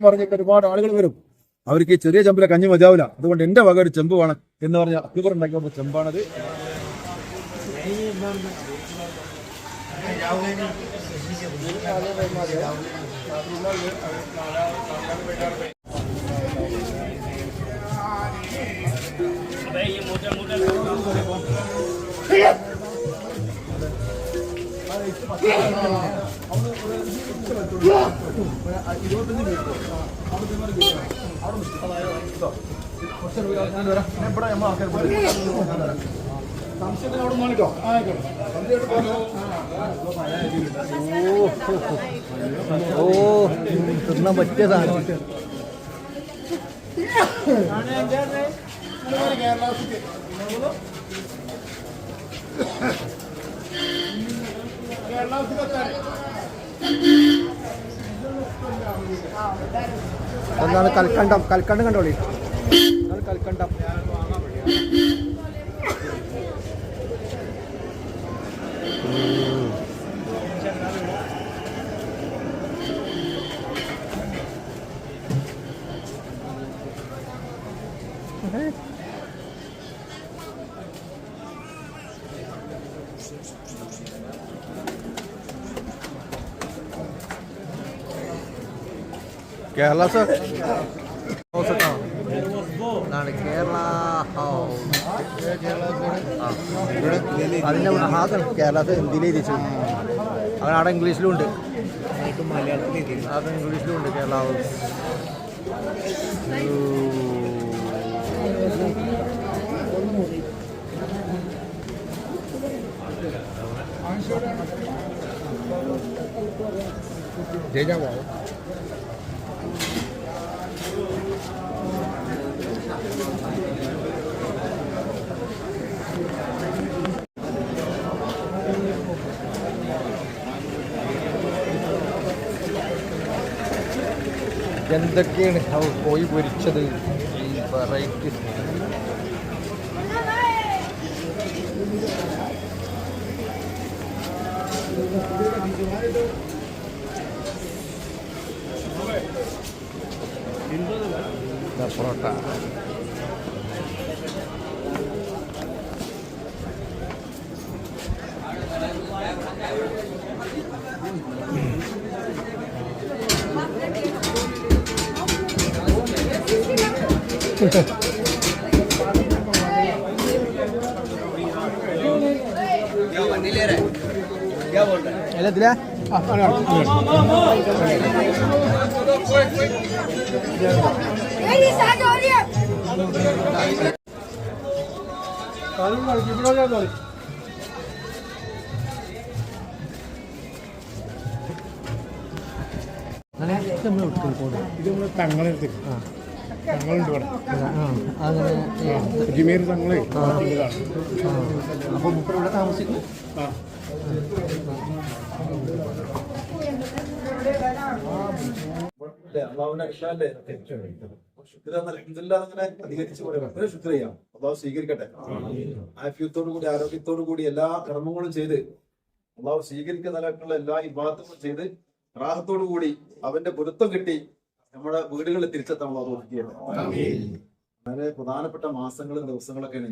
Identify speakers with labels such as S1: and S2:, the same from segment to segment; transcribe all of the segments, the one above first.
S1: പറഞ്ഞിട്ട് ഒരുപാട് ആളുകൾ വരും. അവർക്ക് ഈ ചെറിയ ചെമ്പിലെ കഞ്ഞി മതിയാവില്ല. അതുകൊണ്ട് എന്റെ വക ഒരു ചെമ്പ് വേണം എന്ന് പറഞ്ഞ അക്ബർ ഉണ്ടാക്കിയ ചെമ്പാണത്.
S2: തിന്നാൻ പറ്റിയ സാധനം. എന്താണ് കൽക്കണ്ടം? കൽക്കണ്ടം കണ്ടോളി, കൽക്കണ്ടം. കേരള സർ കേരള അതിൻ്റെ കേരളത്തിൽ ഹിന്ദിയിൽ എഴുതിച്ചു. അങ്ങനെ അവിടെ ഇംഗ്ലീഷിലും ഉണ്ട്, അത് ഇംഗ്ലീഷിലും ഉണ്ട് കേരള ഹൗസ്. ജയിച്ചാൽ എന്തൊക്കെയാണ് കോഴി പൊരിച്ചത്, ഈ വെറൈറ്റി പൊറോട്ട. दिला തങ്ങളുണ്ട് അങ്ങനെ അജ്മീർ തങ്ങളെ. അപ്പൊ ഇവിടെ താമസിക്കും.
S1: സ്വീകരിക്കട്ടെ. ആഫിയത്തോടു കൂടി ആരോഗ്യത്തോടു കൂടി എല്ലാ കർമ്മങ്ങളും ചെയ്ത് അള്ളാഹു സ്വീകരിക്കുന്ന നിലക്കുള്ള എല്ലാ ഇബാദത്തും ചെയ്ത് റാഹത്തോടു കൂടി അവന്റെ പൊരുത്തം കിട്ടി നമ്മുടെ വീടുകളിൽ തിരിച്ചെത്താൻ വളരെ പ്രധാനപ്പെട്ട മാസങ്ങളും ദിവസങ്ങളൊക്കെയാണ്.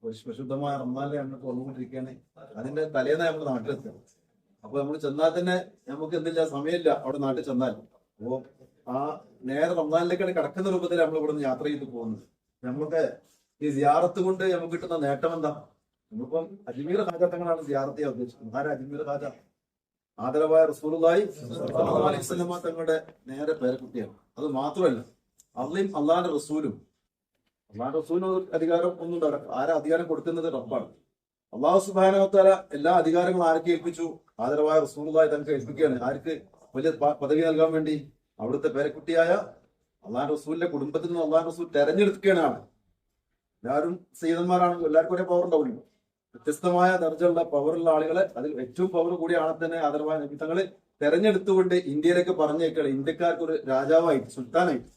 S1: പരിശുദ്ധമായ റമദാനിലെ നമ്മൾക്ക് വന്നുകൊണ്ടിരിക്കുകയാണ്. അതിന്റെ തലേന്ന് നമ്മുടെ നാട്ടിലെത്തുക. അപ്പൊ നമ്മൾ ചെന്നാൽ തന്നെ നമുക്ക് എന്തില്ല, സമയമില്ല അവിടെ നാട്ടിൽ ചെന്നാൽ. അപ്പോ ആ നേരെ റമദാനിലേക്കാണ് കിടക്കുന്ന രൂപത്തിൽ നമ്മൾ ഇവിടെ നിന്ന് യാത്ര ചെയ്ത് പോകുന്നത്. നമുക്ക് ഈ സിയാറത്ത് കൊണ്ട് നമുക്ക് കിട്ടുന്ന നേട്ടം എന്താ? നമ്മളിപ്പം അജ്മീർ ഖാജ തങ്ങളാണ് സിയാറത്ത് ചെയ്യാൻ ഉദ്ദേശിക്കുന്നത്. ആരാ അജ്മീർ ഖാജ? ആദരവായ റസൂലുള്ളാഹി സ്വല്ലല്ലാഹു അലൈഹി വസല്ലം തങ്ങളുടെ നേരെ പേരക്കുട്ടിയാണ്. അത് മാത്രമല്ല അള്ളയും അള്ളാന്റെ റസൂലും. അള്ളാന്റെ റസൂലിന് അധികാരം ഒന്നും ഉണ്ടാവില്ല. ആരാ അധികാരം കൊടുക്കുന്നത്? റബ്ബാണ്. അള്ളാഹു സുബ്ഹാനഹു വ തആല എല്ലാ അധികാരങ്ങളും ആർക്ക് ഏൽപ്പിച്ചു? ആദരവായ റസൂലുള്ളാഹി തങ്ങൾക്ക് ഏൽപ്പിക്കുകയാണ്. ആർക്ക്? വലിയ പദവി നൽകാൻ വേണ്ടി അവിടുത്തെ പേരക്കുട്ടിയായ അള്ളാന്റെ റസൂലിന്റെ കുടുംബത്തിൽ നിന്ന് അള്ളാന്റെ റസൂൽ തെരഞ്ഞെടുക്കുകയാണ്. എല്ലാവരും സയ്യിദന്മാരാണ്, എല്ലാവർക്കും ഒരേ പവർ ഉണ്ടാവില്ല. വ്യത്യസ്തമായ ദർജയുള്ള പവറുള്ള ആളുകളെ, അതിൽ ഏറ്റവും പവർ കൂടിയ ആളെ തന്നെ ആദരവായ നബി തങ്ങള് തെരഞ്ഞെടുത്തുകൊണ്ട് ഇന്ത്യയിലേക്ക് പറഞ്ഞേക്കാണ്. ഇന്ത്യക്കാർക്ക് ഒരു രാജാവായിട്ട്, സുൽത്താനായിട്ട്.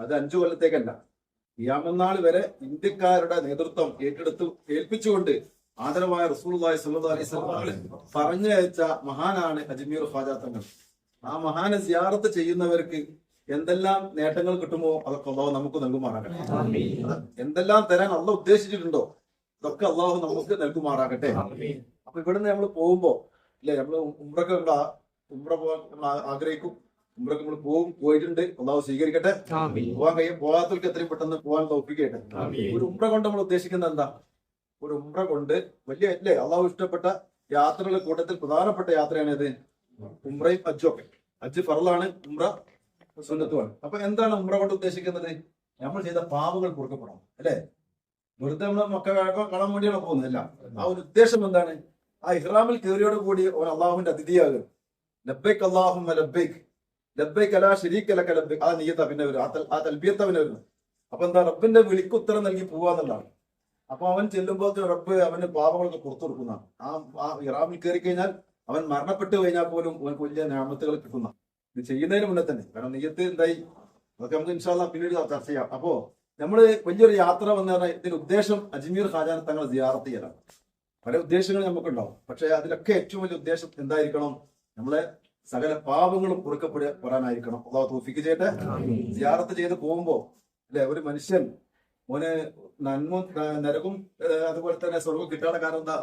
S1: അത് 5 കൊല്ലത്തേക്കല്ല, ഖിയാമത്ത് വരെ ഇന്ത്യക്കാരുടെ നേതൃത്വം ഏൽപ്പിച്ചുകൊണ്ട് ആദരവായ റസൂലുള്ളാഹി സ്വല്ലല്ലാഹു അലൈഹി വസല്ലം പറഞ്ഞയച്ച മഹാനാണ് അജ്മീർ ഖാജ തങ്ങൾ. ആ മഹാനെ സിയാറത്ത് ചെയ്യുന്നവർക്ക് എന്തെല്ലാം നേട്ടങ്ങൾ കിട്ടുമോ അതൊക്കെ അള്ളാഹു നമുക്ക് നൽകുമാറാകട്ടെ. എന്തെല്ലാം തരാൻ അള്ളാഹ് ഉദ്ദേശിച്ചിട്ടുണ്ടോ അതൊക്കെ അള്ളാഹു നമുക്ക് നൽകുമാറാകട്ടെ. അപ്പൊ ഇവിടുന്ന് നമ്മൾ പോകുമ്പോ ഇല്ലേ, നമ്മള് ഉംറക്ക് ഉംറ പോകാൻ നമ്മൾ ആഗ്രഹിക്കും. ഉംറക്ക് നമ്മൾ പോയിട്ടുണ്ട്, അള്ളാഹു സ്വീകരിക്കട്ടെ. പോകാത്തവർക്ക് എത്രയും പെട്ടെന്ന് പോകാൻ തോപ്പിക്കട്ടെ. ഒരു ഉംറ കൊണ്ട് നമ്മൾ ഉദ്ദേശിക്കുന്നത് എന്താ? ഒരു ഉംറ കൊണ്ട് വലിയ അല്ലേ അള്ളാഹു ഇഷ്ടപ്പെട്ട യാത്രകളുടെ കൂട്ടത്തിൽ പ്രധാനപ്പെട്ട യാത്രയാണ് ഇത് ഉംറയും ഹജ്ജും ഒക്കെ. ഹജ്ജ് ഫർളാണ്, ഉംറ സുന്നത്തുമാണ്. അപ്പൊ എന്താണ് ഉംറ കൊണ്ട് ഉദ്ദേശിക്കുന്നത്? നമ്മൾ ചെയ്ത പാപങ്ങൾ പൊറുക്കപ്പെടണം അല്ലെ? വെറുതെ നമ്മൾ മക്കളെ കാണാൻ വേണ്ടിയാണ് പോകുന്നതല്ല. ആ ഒരു ഉദ്ദേശം എന്താണ്? ആ ഇഹ്റാമിൽ കയറിയോട് കൂടി അവൻ അള്ളാഹുവിന്റെ അതിഥിയാകും. ലബ്ബൈക് അല്ലാഹുമ്മ ലബ്ബൈക് ലബ്ബൈക് ലാ ശരീക ലക ലബ്ബൈക്. ആ നിയ്യത്ത പിന്നെ വരും, ആ തൽബിയത്ത പിന്നെ വരുന്നു. അപ്പൊ എന്താ? റബ്ബിന്റെ വിളിക്ക് ഉത്തരം നൽകി പോവാന്നുള്ളതാണ്. അപ്പൊ അവൻ ചെല്ലുമ്പോൾ റബ്ബ് അവന്റെ പാപങ്ങളൊക്കെ പുറത്തു കൊടുക്കുന്നതാണ്. ആ ഇഹ്റാമിൽ കയറി കഴിഞ്ഞാൽ അവൻ മരണപ്പെട്ടു കഴിഞ്ഞാൽ പോലും അവൻക്ക് വലിയ ഞാമത്തുകൾ കിട്ടുന്ന ഇത് ചെയ്യുന്നതിന് മുന്നേ തന്നെ. കാരണം നെയ്യത്ത് എന്തായി അതൊക്കെ നമുക്ക് ഇൻഷാ അല്ലാഹ് പിന്നീട് ചർച്ച ചെയ്യാം. അപ്പോ നമ്മള് വലിയൊരു യാത്ര വന്നു പറഞ്ഞാൽ ഇതിന്റെ ഉദ്ദേശം അജ്മീർ ഖാജാന തങ്ങളെ സിയാറത്ത് ചെയ്യലാണ്. പല ഉദ്ദേശങ്ങൾ നമുക്കുണ്ടാവും, പക്ഷെ അതിലൊക്കെ ഏറ്റവും വലിയ ഉദ്ദേശം എന്തായിരിക്കണം? നമ്മളെ സകല പാപങ്ങളും പൊറുക്കപ്പെടാനായിരിക്കണം. അള്ളാഹു തൗഫീഖ് ചെയ്യട്ടെ. സിയാറത്ത് ചെയ്ത് പോകുമ്പോ അല്ലെ, ഒരു മനുഷ്യൻ ഓന് നന്മ നരകും അതുപോലെ തന്നെ സ്വർഗം കിട്ടാനുള്ള കാരണം എന്താ?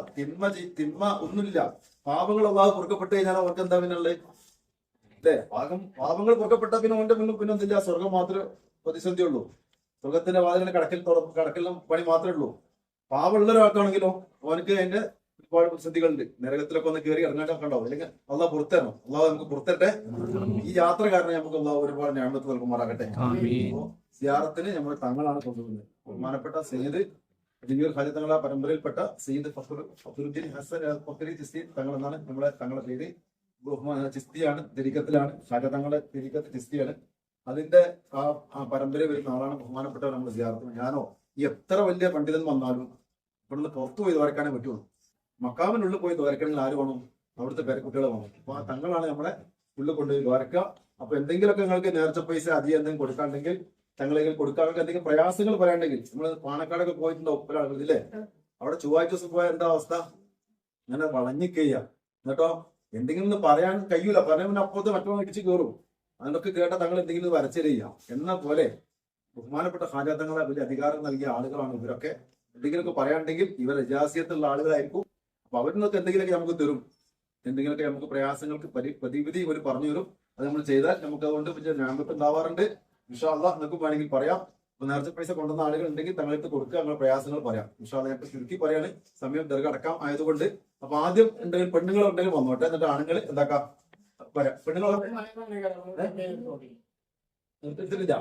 S1: തിന്മ ഒന്നുമില്ല. പാപങ്ങൾ അള്ളാഹു പൊറുക്കപ്പെട്ട് കഴിഞ്ഞാൽ അവർക്ക് എന്താ പിന്നുള്ളത് അല്ലെ? പാപങ്ങൾ പൊറുക്കപ്പെട്ട പിന്നെ അവന്റെ മുന്നിൽ പിന്നെ എന്തില്ല? സ്വർഗം മാത്രമേ പ്രതിസന്ധി ഉള്ളൂ. സ്വർഗത്തിന്റെ വാതിലിന് കടക്കലും പണി മാത്രമേ ഉള്ളൂ. പാവമുള്ള ഒരാൾക്കാണെങ്കിലോ അവനക്ക് അതിന്റെ ഒരുപാട് പ്രതിസന്ധികളുണ്ട്. നരകത്തിലൊക്കെ ഒന്ന് കയറി ഇറങ്ങാനൊക്കെ ഉണ്ടാവും. അല്ലെങ്കിൽ അള്ളാഹ് പുറത്തരണം. അള്ളാഹ് നമുക്ക് പുറത്തട്ടെ. ഈ യാത്ര കാരണം നമുക്ക് അള്ളാഹ് ഒരുപാട് ഞാമത്ത് നൽകുമാറാകട്ടെ. സിയാറത്തിന് നമ്മൾ തങ്ങളാണ് കൊണ്ടുവരുന്നത്. ബഹുമാനപ്പെട്ട സയ്യിദ് അജ്മീർ ഖാജ തങ്ങളെ പരമ്പരയിൽപ്പെട്ട സയ്യിദ് ഫഖറുദ്ദീൻ ഹസൻ ഫഖരി ചിസ്തി തങ്ങൾ എന്നാണ് തങ്ങളുടെ പേര്. ചിസ്തിയാണ്, തിരിക്കത്തിലാണ്. ഖാജ തങ്ങളുടെ തിരിക്കത്ത് ചിസ്തിയാണ്. അതിന്റെ ആ പരമ്പര വരുന്ന ആളാണ് ബഹുമാനപ്പെട്ടവർ നമ്മൾ സിയാറത്തിന്. ഞാനോ ഈ എത്ര വലിയ പണ്ഡിതൻ വന്നാലും ഇവിടുന്ന് പുറത്തു പോയി ദ്വാരക്കാനേ പറ്റുള്ളൂ. മക്കാമിനുള്ളിൽ പോയി ദ്വാരക്കണമെങ്കിൽ ആര് വേണം? അവിടുത്തെ പേരക്കുട്ടികൾ വേണം. അപ്പൊ ആ തങ്ങളാണ് നമ്മളെ ഉള്ളിൽ കൊണ്ടുപോയി ദ്വാരക്കുക. അപ്പൊ എന്തെങ്കിലുമൊക്കെ നിങ്ങൾക്ക് നേർച്ച പൈസ അധികം എന്തെങ്കിലും കൊടുക്കാണ്ടെങ്കിൽ തങ്ങളെങ്കിൽ കൊടുക്കാനൊക്കെ എന്തെങ്കിലും പ്രയാസങ്ങൾ പറയാണ്ടെങ്കിൽ നമ്മൾ പാണക്കാടൊക്കെ പോയിട്ടുണ്ടോ ഒരാളുകൾ ഇല്ലേ? അവിടെ ചൊവ്വാഴ്ച ദിവസം പോയ എന്താ അവസ്ഥ? അങ്ങനെ വളഞ്ഞിക്കയ്യ. എന്നിട്ടോ എന്തെങ്കിലും ഒന്ന് പറയാൻ കഴിയൂല. പറഞ്ഞ അപ്പുറത്ത് മറ്റൊന്ന് ഇടിച്ച് കയറും. അതിനൊക്കെ കേട്ട തങ്ങൾ എന്തെങ്കിലും വരച്ചിരിക്കുക എന്ന പോലെ ബഹുമാനപ്പെട്ട ഖാജ തങ്ങളെ വലിയ അധികാരം നൽകിയ ആളുകളാണ് ഇവരൊക്കെ. എന്തെങ്കിലുമൊക്കെ പറയാണ്ടെങ്കിൽ ഇവർ ഇജാസിയത്തുള്ള ആളുകളായിരിക്കും. അപ്പൊ അവരിൽ നിന്നൊക്കെ എന്തെങ്കിലുമൊക്കെ നമുക്ക് തരും. എന്തെങ്കിലുമൊക്കെ നമുക്ക് പ്രയാസങ്ങൾക്ക് പ്രതിവിധി ഇവർ പറഞ്ഞു തരും. അത് നമ്മൾ ചെയ്താൽ നമുക്ക് അതുകൊണ്ട് വലിയ ഞാമത്ത് ഉണ്ടാവാറുണ്ട്. ഇൻഷാ അല്ലാഹ് നിങ്ങൾക്ക് വേണമെങ്കിൽ പറയാം. നേർച്ച പൈസ കൊണ്ടുവന്ന ആളുകൾ ഉണ്ടെങ്കിൽ തങ്ങളെടുത്ത് കൊടുക്കുക, അങ്ങനെ പ്രയാസങ്ങൾ പറയാം. ഇൻഷാ അല്ലാഹ് ഞാൻ ചുരുക്കി പറയാണ്, സമയം ദീർഘടക്കാം ആയതുകൊണ്ട്. അപ്പൊ ആദ്യം എന്തെങ്കിലും പെണ്ണുങ്ങൾ ഉണ്ടെങ്കിൽ വന്നോട്ടെ, എന്നിട്ട് ആണുങ്ങൾ എന്താക്കാം പറയാം. പെണ്ണുങ്ങൾ എടുത്തിട്ടില്ല,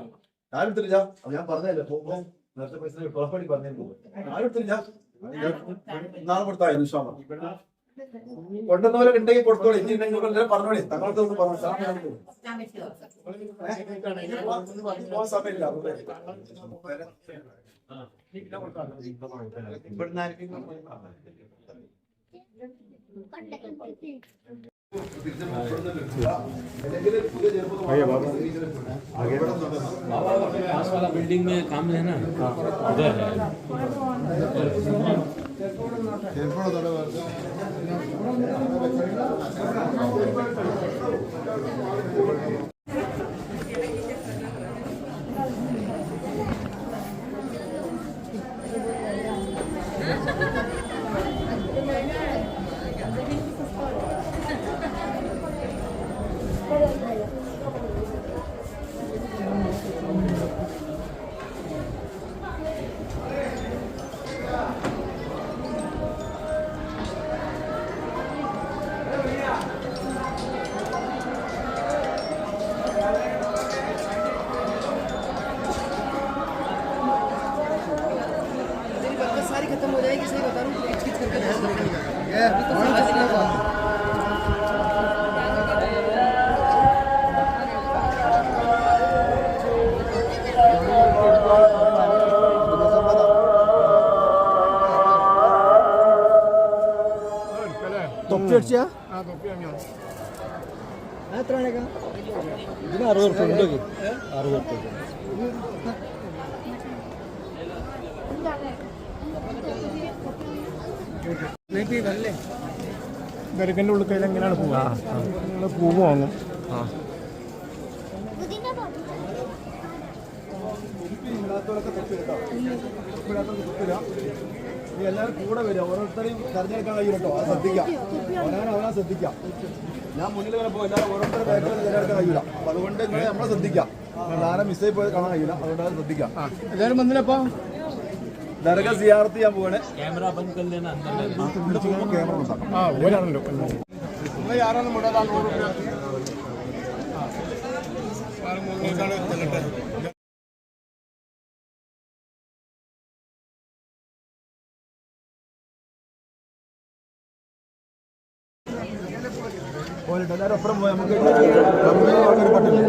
S1: ആരും എടുത്തിട്ടില്ല. അപ്പൊ ഞാൻ പറഞ്ഞല്ലേ പോകുമ്പോ നേർച്ച പൈസ പുറപ്പടി പറഞ്ഞിരുന്നു. ആരും എടുത്തില്ല. നാളെ കൊടുത്താൽ ഇൻഷാ അല്ലാഹ്. കൊണ്ടുവന്നവരെ ഉണ്ടെങ്കിൽ കൊടുത്തോളി. ഇനി ഉണ്ടെങ്കിൽ പറഞ്ഞോളി. തങ്ങൾക്ക് പറഞ്ഞു സമയമില്ല.
S3: बिल्डिंग में काम है ना, उधर है।
S4: खत्म हो जाएगी, सही बता रहा हूँ। खींच करके अभी तो समझ नहीं आता।
S2: തൊപ്പി അടിച്ചാ എത്രയാണ്? ഇതിന് 60 റുപ്യ ഉണ്ട്. 60 റുപ്യ ദർഗന്റെ ഉള്ളിൽ എങ്ങനെയാണ് പോവുക? നിങ്ങൾ പൂവ് വാങ്ങും.
S1: തൊപ്പില്ലാത്തവരൊക്കെ തൊപ്പി കേട്ടോ, തൊപ്പില്ലാത്തവർക്ക് തൊപ്പില്ല. നീ എല്ലാവരും കൂടെ വരിക, ഓരോരുത്തരെയും തെരഞ്ഞെടുക്കാൻ കഴിയും കേട്ടോ, അത് ശ്രദ്ധിക്കാം, അവനാ ശ്രദ്ധിക്കാം. ഞാൻ മുന്നിൽ വരപ്പോൾ എല്ലാവരും ഓരോരുത്തരുടെ ബാക്കിൽ തിരഞ്ഞെടുക്കാൻ കഴിയില്ല. അപ്പൊ അതുകൊണ്ട് നിങ്ങൾ നമ്മളെ ശ്രദ്ധിക്കാം, ആരെ മിസ്സായി പോയത് കാണാൻ കഴിയില്ല, അതുകൊണ്ട് അത് ശ്രദ്ധിക്കാം.
S2: എല്ലാവരും വന്നില്ലപ്പോ
S1: ദർഗ സിയാറത്ത് ചെയ്യാൻ പോവാണ്.
S3: कैमरा बंद कर लेना अंदर ले
S1: ഇവിടെ പോകുമ്പോൾ ക്യാമറ ഉണ്ടാക്കാം.
S2: ആ ഓരാണല്ലോ ആരാണ് മുടക്കാൻ
S1: പോയിട്ട് എല്ലാവരും അപ്പുറം പോയി നമുക്ക് കമ്പനി വാങ്ങാൻ പറ്റില്ല.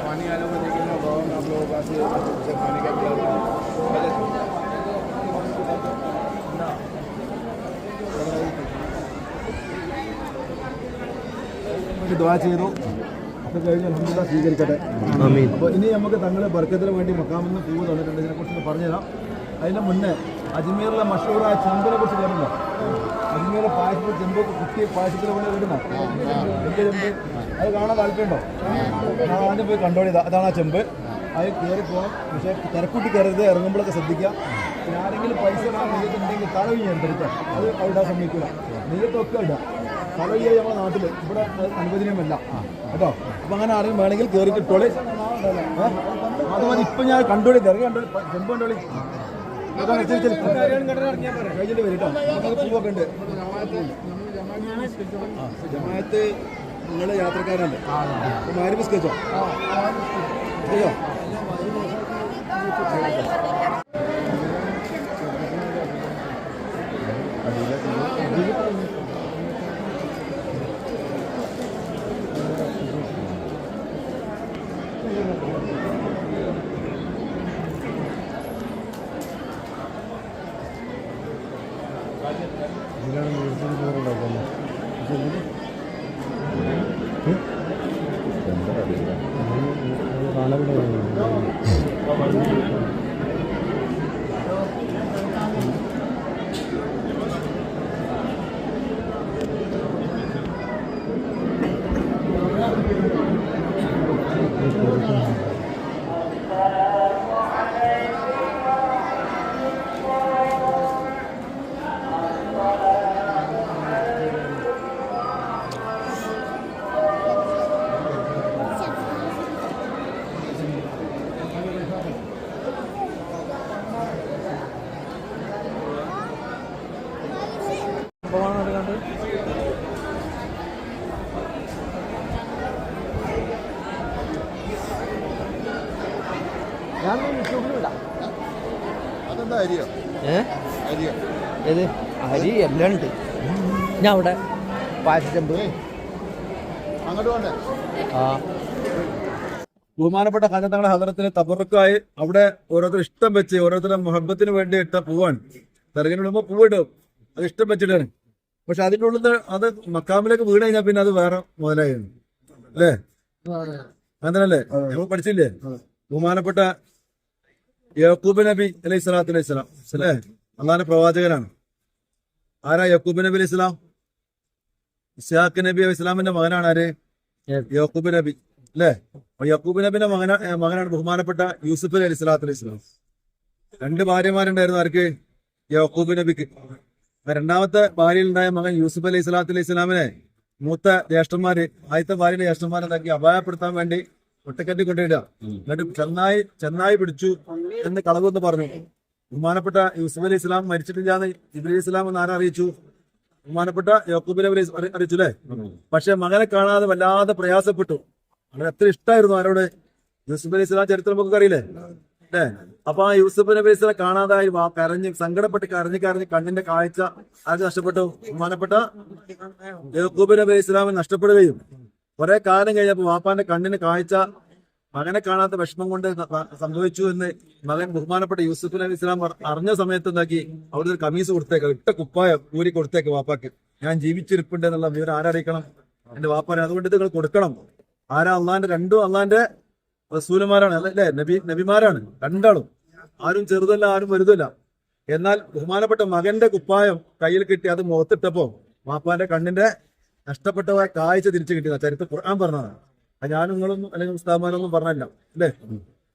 S2: पानी आने को देखेंगे बहुत आप लोगों का से पानी का
S1: ദുആ ചെയ്തു, ഒക്കെ കഴിഞ്ഞ് അൽഹംദുലില്ലാഹ് സ്വീകരിക്കട്ടെ. അപ്പോൾ ഇനി നമുക്ക് തങ്ങളെ ബർക്കത്തിന് വേണ്ടി മക്കാമിൽ നിന്ന് പൂവ് തന്നിട്ടുണ്ട്, ഇതിനെക്കുറിച്ച് പറഞ്ഞുതരാം. അതിന് മുന്നേ അജ്മീറിലെ മഷൂറായ ചെമ്പിനെ കുറിച്ച് കേട്ടിട്ടുണ്ടോ? അജ്മീറിലെ പായസത്തിൽ ചെമ്പ് കുത്തി പായസത്തിന് വേണ്ടി ഇടുന്നോ? വലിയ ചെമ്പ്, അത് കാണാൻ താല്പര്യമുണ്ടോ? ഞാൻ ആദ്യം പോയി കണ്ടോളി, അതാണ് ആ ചെമ്പ്. അത് കയറി പോകാം, പക്ഷേ തിരക്കൂട്ടി കയറരുത്, ഇറങ്ങുമ്പോഴൊക്കെ ശ്രദ്ധിക്കുക. പിന്നെ ആരെങ്കിലും പൈസ ഇടാൻ നെയ്യത്തുണ്ടെങ്കിൽ തലവിയാണ് എടുത്ത്, അത് അവിടെ സമ്മതിക്കില്ല. നെയ്യത്തൊക്കെ ഇടുക, തലവിയ നമ്മുടെ നാട്ടിൽ ഇവിടെ അനുവദനീയമല്ല കേട്ടോ. അപ്പം അങ്ങനെ ആരെങ്കിലും വേണമെങ്കിൽ കയറിയിട്ട് ഇട്ടോളി. അത് മതി. ഇപ്പം ഞാൻ കണ്ടോളി, തിരക്ക് കണ്ടോളി, ചെമ്പ് കണ്ടോളി. കഴിഞ്ഞിട്ട് വരും കേട്ടോ. നമുക്ക് പൂവൊക്കെ ഉണ്ട്. ജമാഅത്ത് നിങ്ങൾ യാത്രക്കാരുണ്ട്, മാരി ബിസ്കച്ചോ അയ്യോ അതെന്താ അരിയോ? അരിയോ?
S2: ഏത് അരി എല്ലാം ഉണ്ട്. ഞാൻ അവിടെ പായസച്ചെമ്പ്
S1: അങ്ങോട്ട് പോണ്ടേ?
S2: ആ
S1: ബഹുമാനപ്പെട്ട ഖാജ തങ്ങളുടെ ഹദറത്തിന് തബറുക്കായി അവിടെ ഓരോരുത്തർ ഇഷ്ടം വെച്ച് ഓരോരുത്തരുടെ മുഹബത്തിന് വേണ്ടി ഇട്ട പൂവാണ്. തെരഞ്ഞെടുപ്പ് പൂവിടും, അത് ഇഷ്ടം വെച്ചിട്ടാണ്. പക്ഷെ അതിൻ്റെ ഉള്ളിൽ അത് മക്കാമിലേക്ക് വീണ് കഴിഞ്ഞാൽ പിന്നെ അത് വേറെ മുതലായിരുന്നു അല്ലേ? അങ്ങനല്ലേ നമ്മൾ പഠിച്ചില്ലേ? ബഹുമാനപ്പെട്ട യാക്കൂബ് നബി അലൈഹി സ്വലാത്തു അലൈഹി സ്വലാം അല്ലേ, അള്ളാന്റെ പ്രവാചകനാണ്. ആരാ യാക്കൂബ് നബി അലൈഹി സ്വലാം? ഇസ്ഹാഖ് നബി അലൈഹി സ്വലാമിന്റെ മകനാണ് ആര്? യാക്കൂബ് നബി അല്ലേ? യാക്കൂബ് നബിന്റെ മകനാണ് ബഹുമാനപ്പെട്ട യൂസുഫ് അലൈഹി സ്വലാത്തു അലൈഹി സ്വലാം. 2 ഭാര്യമാരുണ്ടായിരുന്നു ആർക്ക്? യാക്കൂബ് നബിക്ക്. രണ്ടാമത്തെ ഭാര്യയിലുണ്ടായ മകൻ യൂസുഫ് അലൈഹി സ്വലാത്തു അലൈഹി സ്വലാമിനെ മൂത്ത ജ്യേഷ്ഠന്മാര് ആദ്യത്തെ ഭാര്യയുടെ ജ്യേഷ്ഠന്മാരെന്താക്കി അപായപ്പെടുത്താൻ വേണ്ടി ഒറ്റക്കെട്ടി കൊണ്ടിടുക. എന്നിട്ട് ചെന്നായി പിടിച്ചു എന്ന് കളവെന്ന് പറഞ്ഞു. ബഹുമാനപ്പെട്ട യൂസുഫ് അലൈഹി സ്വലാം മരിച്ചിട്ടില്ലാന്ന് ഇബ്രാഹിം ഇസ്ലാം എന്ന് ആരറിയിച്ചു? ബഹുമാനപ്പെട്ട യാക്കൂബ് നബി അറിയിച്ചു അല്ലേ? പക്ഷെ മകനെ കാണാതെ വല്ലാതെ പ്രയാസപ്പെട്ടു. അങ്ങനെ എത്ര ഇഷ്ടമായിരുന്നു ആരോട്? യൂസുഫ് അലൈഹി സ്വലാം ചരിത്രം നമുക്ക് അറിയില്ലേ? അല്ലേ? അപ്പൊ ആ യൂസുഫ് നബി ഇസ്ലാം കാണാതായി കരഞ്ഞ് സങ്കടപ്പെട്ട് കരഞ്ഞ് കണ്ണിന്റെ കാഴ്ച ആര് നഷ്ടപ്പെട്ടു? ബഹുമാനപ്പെട്ട യാക്കൂബ് നബി ഇസ്ലാമിന് നഷ്ടപ്പെടുകയും കുറെ കാലം കഴിഞ്ഞപ്പോ വാപ്പാന്റെ കണ്ണിന് കാഴ്ച മകനെ കാണാത്ത വിഷമം കൊണ്ട് സംഭവിച്ചു എന്ന് മകൻ ബഹുമാനപ്പെട്ട യൂസുഫ് നബി ഇസ്ലാം അറിഞ്ഞ സമയത്ത് എന്താക്കി അവിടെ ഒരു കമീസ് കൊടുത്തേക്ക്, ഇട്ട കുപ്പായ ഊരി കൊടുത്തേക്ക് വാപ്പാക്ക്, ഞാൻ ജീവിച്ചിരിപ്പുണ്ട് എന്നുള്ള വിവരം ആരറിയിക്കണം? എന്റെ വാപ്പാനെ. അതുകൊണ്ട് ഇത് നിങ്ങൾ കൊടുക്കണം. ആരാ? അള്ളാന്റെ രണ്ടും അള്ളാന്റെ റസൂലുമാരാണ്, അല്ലേ? നബിമാരാണ് രണ്ടാളും. ആരും ചെറുതല്ല, ആരും വലുതല്ല. എന്നാൽ ബഹുമാനപ്പെട്ട മകന്റെ കുപ്പായം കയ്യിൽ കിട്ടി അത് മുഖത്തിട്ടപ്പോ വാപ്പാന്റെ കണ്ണിന്റെ നഷ്ടപ്പെട്ട കാഴ്ച തിരിച്ചു കിട്ടിയതാ. ചരിത്രം ഖുർആൻ പറഞ്ഞതാണ്. അത് ഞാനും നിങ്ങളൊന്നും അല്ലെങ്കിൽ ഉസ്താദ്മാരൊന്നും പറഞ്ഞല്ല, അല്ലേ?